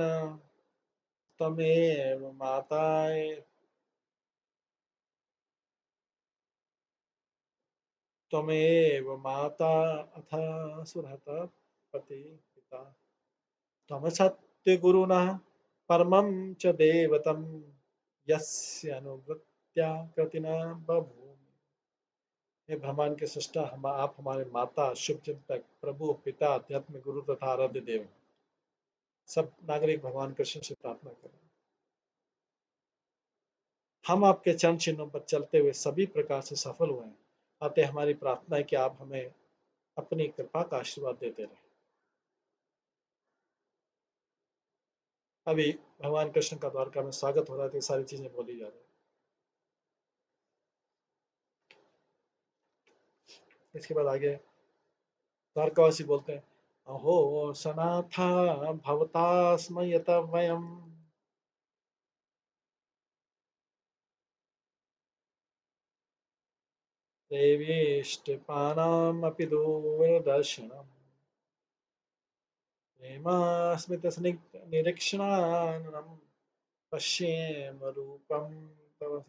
तमेव माताय त्वमेव माता अथ सुरहत पति पिता त्वं सत्यगुरुणः परमं च देवतं यस्य अनुवृत्त्या कृतिना बभूव। हे ब्रह्मांड के सृष्टा, आप हमारे माता, शुभ चिंतक, प्रभु, पिता, अध्यात्म गुरु तथा आराध्य देव हैं। सब नागरिक भगवान कृष्ण से प्रार्थना करें। हम आपके चरण चिन्हों पर चलते हुए सभी प्रकार से सफल हुए हैं, अतः हमारी प्रार्थना है कि आप हमें अपनी कृपा का आशीर्वाद देते रहें। अभी भगवान कृष्ण का द्वारका में स्वागत हो रहा है, तो सारी चीजें बोली जा रही है। इसके बाद आगे द्वारकावासी बोलते हैं, अहो सनाथा भवता स्म यत वयम् देवीष्टपानामपि दूरदर्शनम् प्रेमास्मितनिरीक्षणाननं पश्येम रूपं तव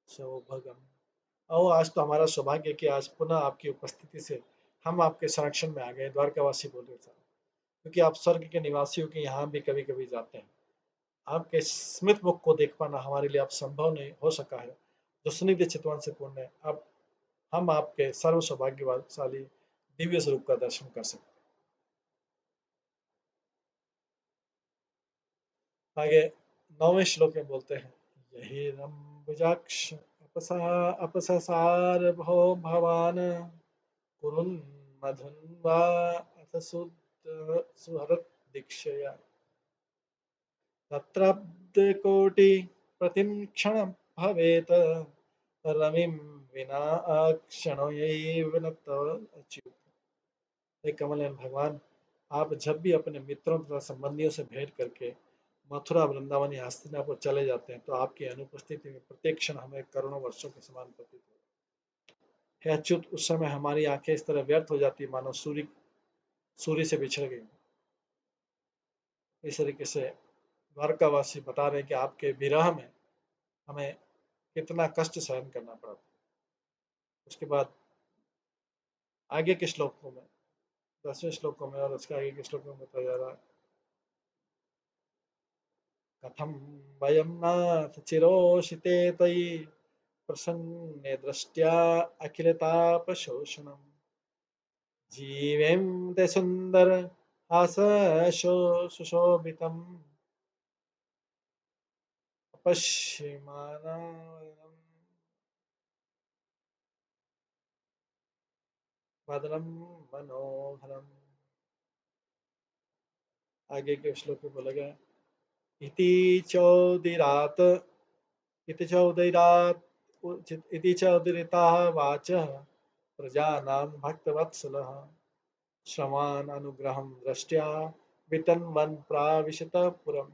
सौभगम्। और आज तो हमारा सौभाग्य है कि आज पुनः आपकी उपस्थिति से हम आपके संरक्षण में आ गए। द्वारकावासी बोल रहे थे, क्योंकि आप स्वर्ग के निवासियों के यहाँ भी कभी कभी जाते हैं। आपके स्मित मुख को देख पाना हमारे लिए अब संभव नहीं हो सका है, जो सुनिधि चितवन से पूर्ण है। अब हम आपके सर्व सौभाग्यशाली दिव्य स्वरूप का दर्शन कर सकते हैं। आगे 9वें श्लोक में बोलते हैं, यही रंबुजाक्ष अपससार भो भवान कुरुन् मधुन्वा अथ सुहृत् दीक्षया तत्राब्धकोटि प्रतिक्षणं भवेत् रविं विना क्षणयैव न तव अच्युत। हे कमल नयन भगवान, आप जब भी अपने मित्रों तथा संबंधियों से भेंट करके मथुरा, वृंदावन या हस्तिनापुर चले जाते हैं, तो आपकी अनुपस्थिति में प्रत्येक क्षण हमें करोड़ों वर्षों के समान प्रतीत होता है। हे अच्युत, उस समय हमारी आंखें इस तरह व्यर्थ हो जाती है मानो सूर्य सूर्य से बिछड़ गई। इस तरीके से द्वारकावासी बता रहे हैं कि आपके विरह में हमें कितना कष्ट सहन करना पड़ा था। उसके बाद आगे के श्लोकों में, 10वें श्लोकों में और उसके आगे के श्लोकों में बताया जा रहा है, कथम वयम नाथ चिरोषिते तयि प्रसन्ने दृष्ट्या अखिलतापशोषणम् जीवेम ते सुंदर हास सुशोभितम् अपश्यमानां वदनं मनोहरम्। आगे के श्लोक में बोला गया, इति चौदिरात इति चौदिरात इति चौदिरिताः वाचः प्रजानां भक्तवत्सलः श्रवान् अनुग्रहं दृष्ट्या वितन्वन् प्राविशत पुरम्।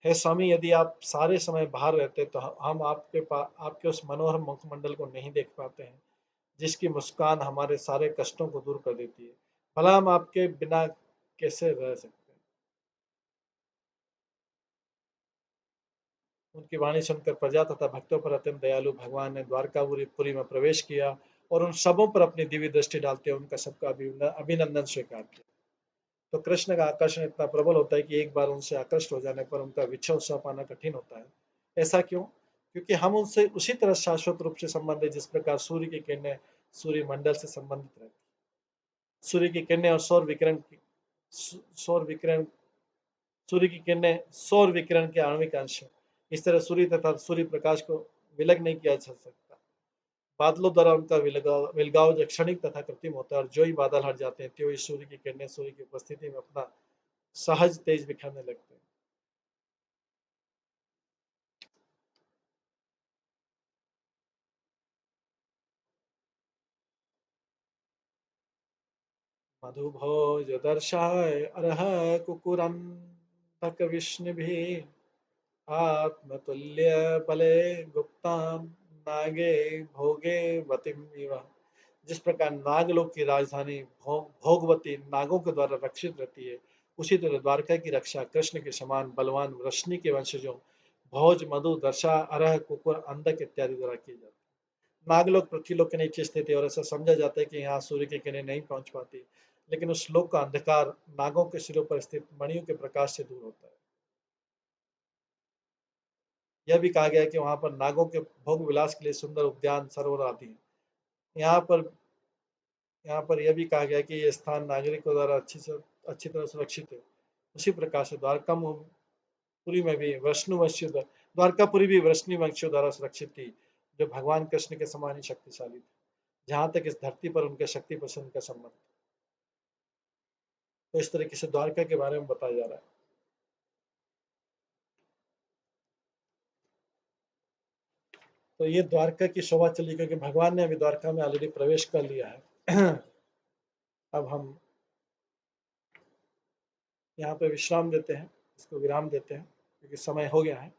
हे स्वामी, यदि आप सारे समय बाहर रहते तो हम आपके उस मनोहर मुखमंडल को नहीं देख पाते हैं, जिसकी मुस्कान हमारे सारे कष्टों को दूर कर देती है। भला हम आपके बिना कैसे रह सकते हैं। उनकी वाणी सुनकर प्रजा तथा भक्तों पर अत्यंत दयालु भगवान ने द्वारकापुरी में प्रवेश किया और उन सबों पर अपनी दिव्य दृष्टि डालते हुए उनका सबका अभिनंदन स्वीकार किया। तो कृष्ण का आकर्षण इतना प्रबल होता है कि एक बार उनसे आकृष्ट हो जाने पर उनका विच्छेद सह पाना कठिन होता है। ऐसा क्यों? क्योंकि हम उनसे उसी तरह शाश्वत रूप से संबंधित जिस प्रकार सूर्य की किरणें सूर्य मंडल से संबंधित रहती। सूर्य की किरणें और सौर विकिरण सूर्य की किरणें सौर विकिरण के आणविक अंश हैं। इस तरह सूर्य तथा सूर्य प्रकाश को विलग नहीं किया जा सकता। बादलों द्वारा उनका विलगाव जो क्षणिक तथा कृत्रिम होता है, और जो ही बादल हट जाते हैं त्यो ही सूर्य की किरणें सूर्य की उपस्थिति में अपना सहज तेज बिखरने लगते हैं। मधुभोज दर्शाय अरह कुकुरंतक विष्णुभिः आत्मतुल्य बले गुप्ताम नागे भोगे वतिम इव। जिस प्रकार नागलोक की राजधानी भोगवती नागों के द्वारा रक्षित रहती है, उसी तरह द्वारका की रक्षा कृष्ण के समान बलवान वृष्णि के वंशजों भोज, मधु, दर्शा, अरह, कुकुर, अंधक इत्यादि द्वारा की जाती है। नागलोक पृथ्वीलोक के नीचे स्थित है और ऐसा समझा जाता है कि यहाँ सूर्य की किरणें नहीं पहुंच पाती, लेकिन उस लोक का अंधकार नागों के सिरों पर स्थित मणियों के प्रकाश से दूर होता है। यह भी कहा गया है कि वहाँ पर नागों के भोग विलास के लिए सुंदर उद्यान, सरोवर आदि हैं। यहाँ पर यहाँ पर यह भी कहा गया है कि ये स्थान नागरिकों द्वारा अच्छी तरह सुरक्षित है। उसी प्रकार से द्वारकापुरी में भी वैष्णुवंशियों द्वारा द्वारकापुरी भी वैष्णुवंशियों द्वारा सुरक्षित थी, जो भगवान कृष्ण के समान ही शक्तिशाली थे, जहाँ तक इस धरती पर उनके शक्ति प्रसन्न का संबंध। तो इस तरीके से द्वारका के बारे में बताया जा रहा है। तो ये द्वारका की शोभा चली, क्योंकि भगवान ने अभी द्वारका में ऑलरेडी प्रवेश कर लिया है। अब हम यहाँ पे विश्राम देते हैं, इसको विराम देते हैं, क्योंकि समय हो गया है।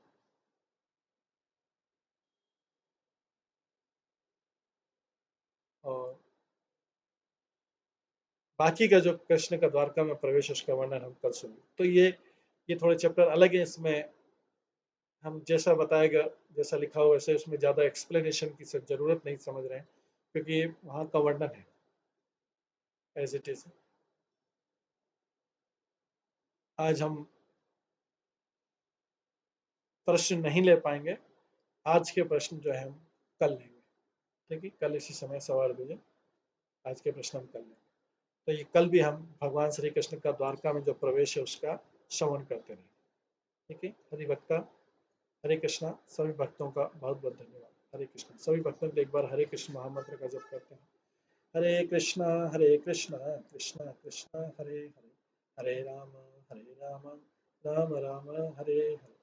और बाकी का जो कृष्ण का द्वारका में प्रवेश, उसका वर्णन हम कल सुनेंगे। तो ये थोड़े चैप्टर अलग है, इसमें हम जैसा बताएगा, जैसा लिखा हुआ वैसे उसमें ज़्यादा एक्सप्लेनेशन की जरूरत नहीं समझ रहे हैं, क्योंकि वहाँ का वर्णन है एज इट इज। आज हम प्रश्न नहीं ले पाएंगे, आज के प्रश्न जो है हम कल लेंगे, ठीक है? कल इसी समय 8:15 आज के प्रश्न हम कल लेंगे। तो ये कल भी हम भगवान श्री कृष्ण का द्वारका में जो प्रवेश है उसका श्रवण करते रहेंगे, ठीक है? हरि भक्त का हरे कृष्णा। सभी भक्तों का बहुत बहुत धन्यवाद। हरे कृष्णा। सभी भक्तों को एक बार हरे कृष्ण महामंत्र का जप करते हैं। हरे कृष्णा कृष्णा कृष्णा हरे हरे, हरे राम राम राम हरे हरे।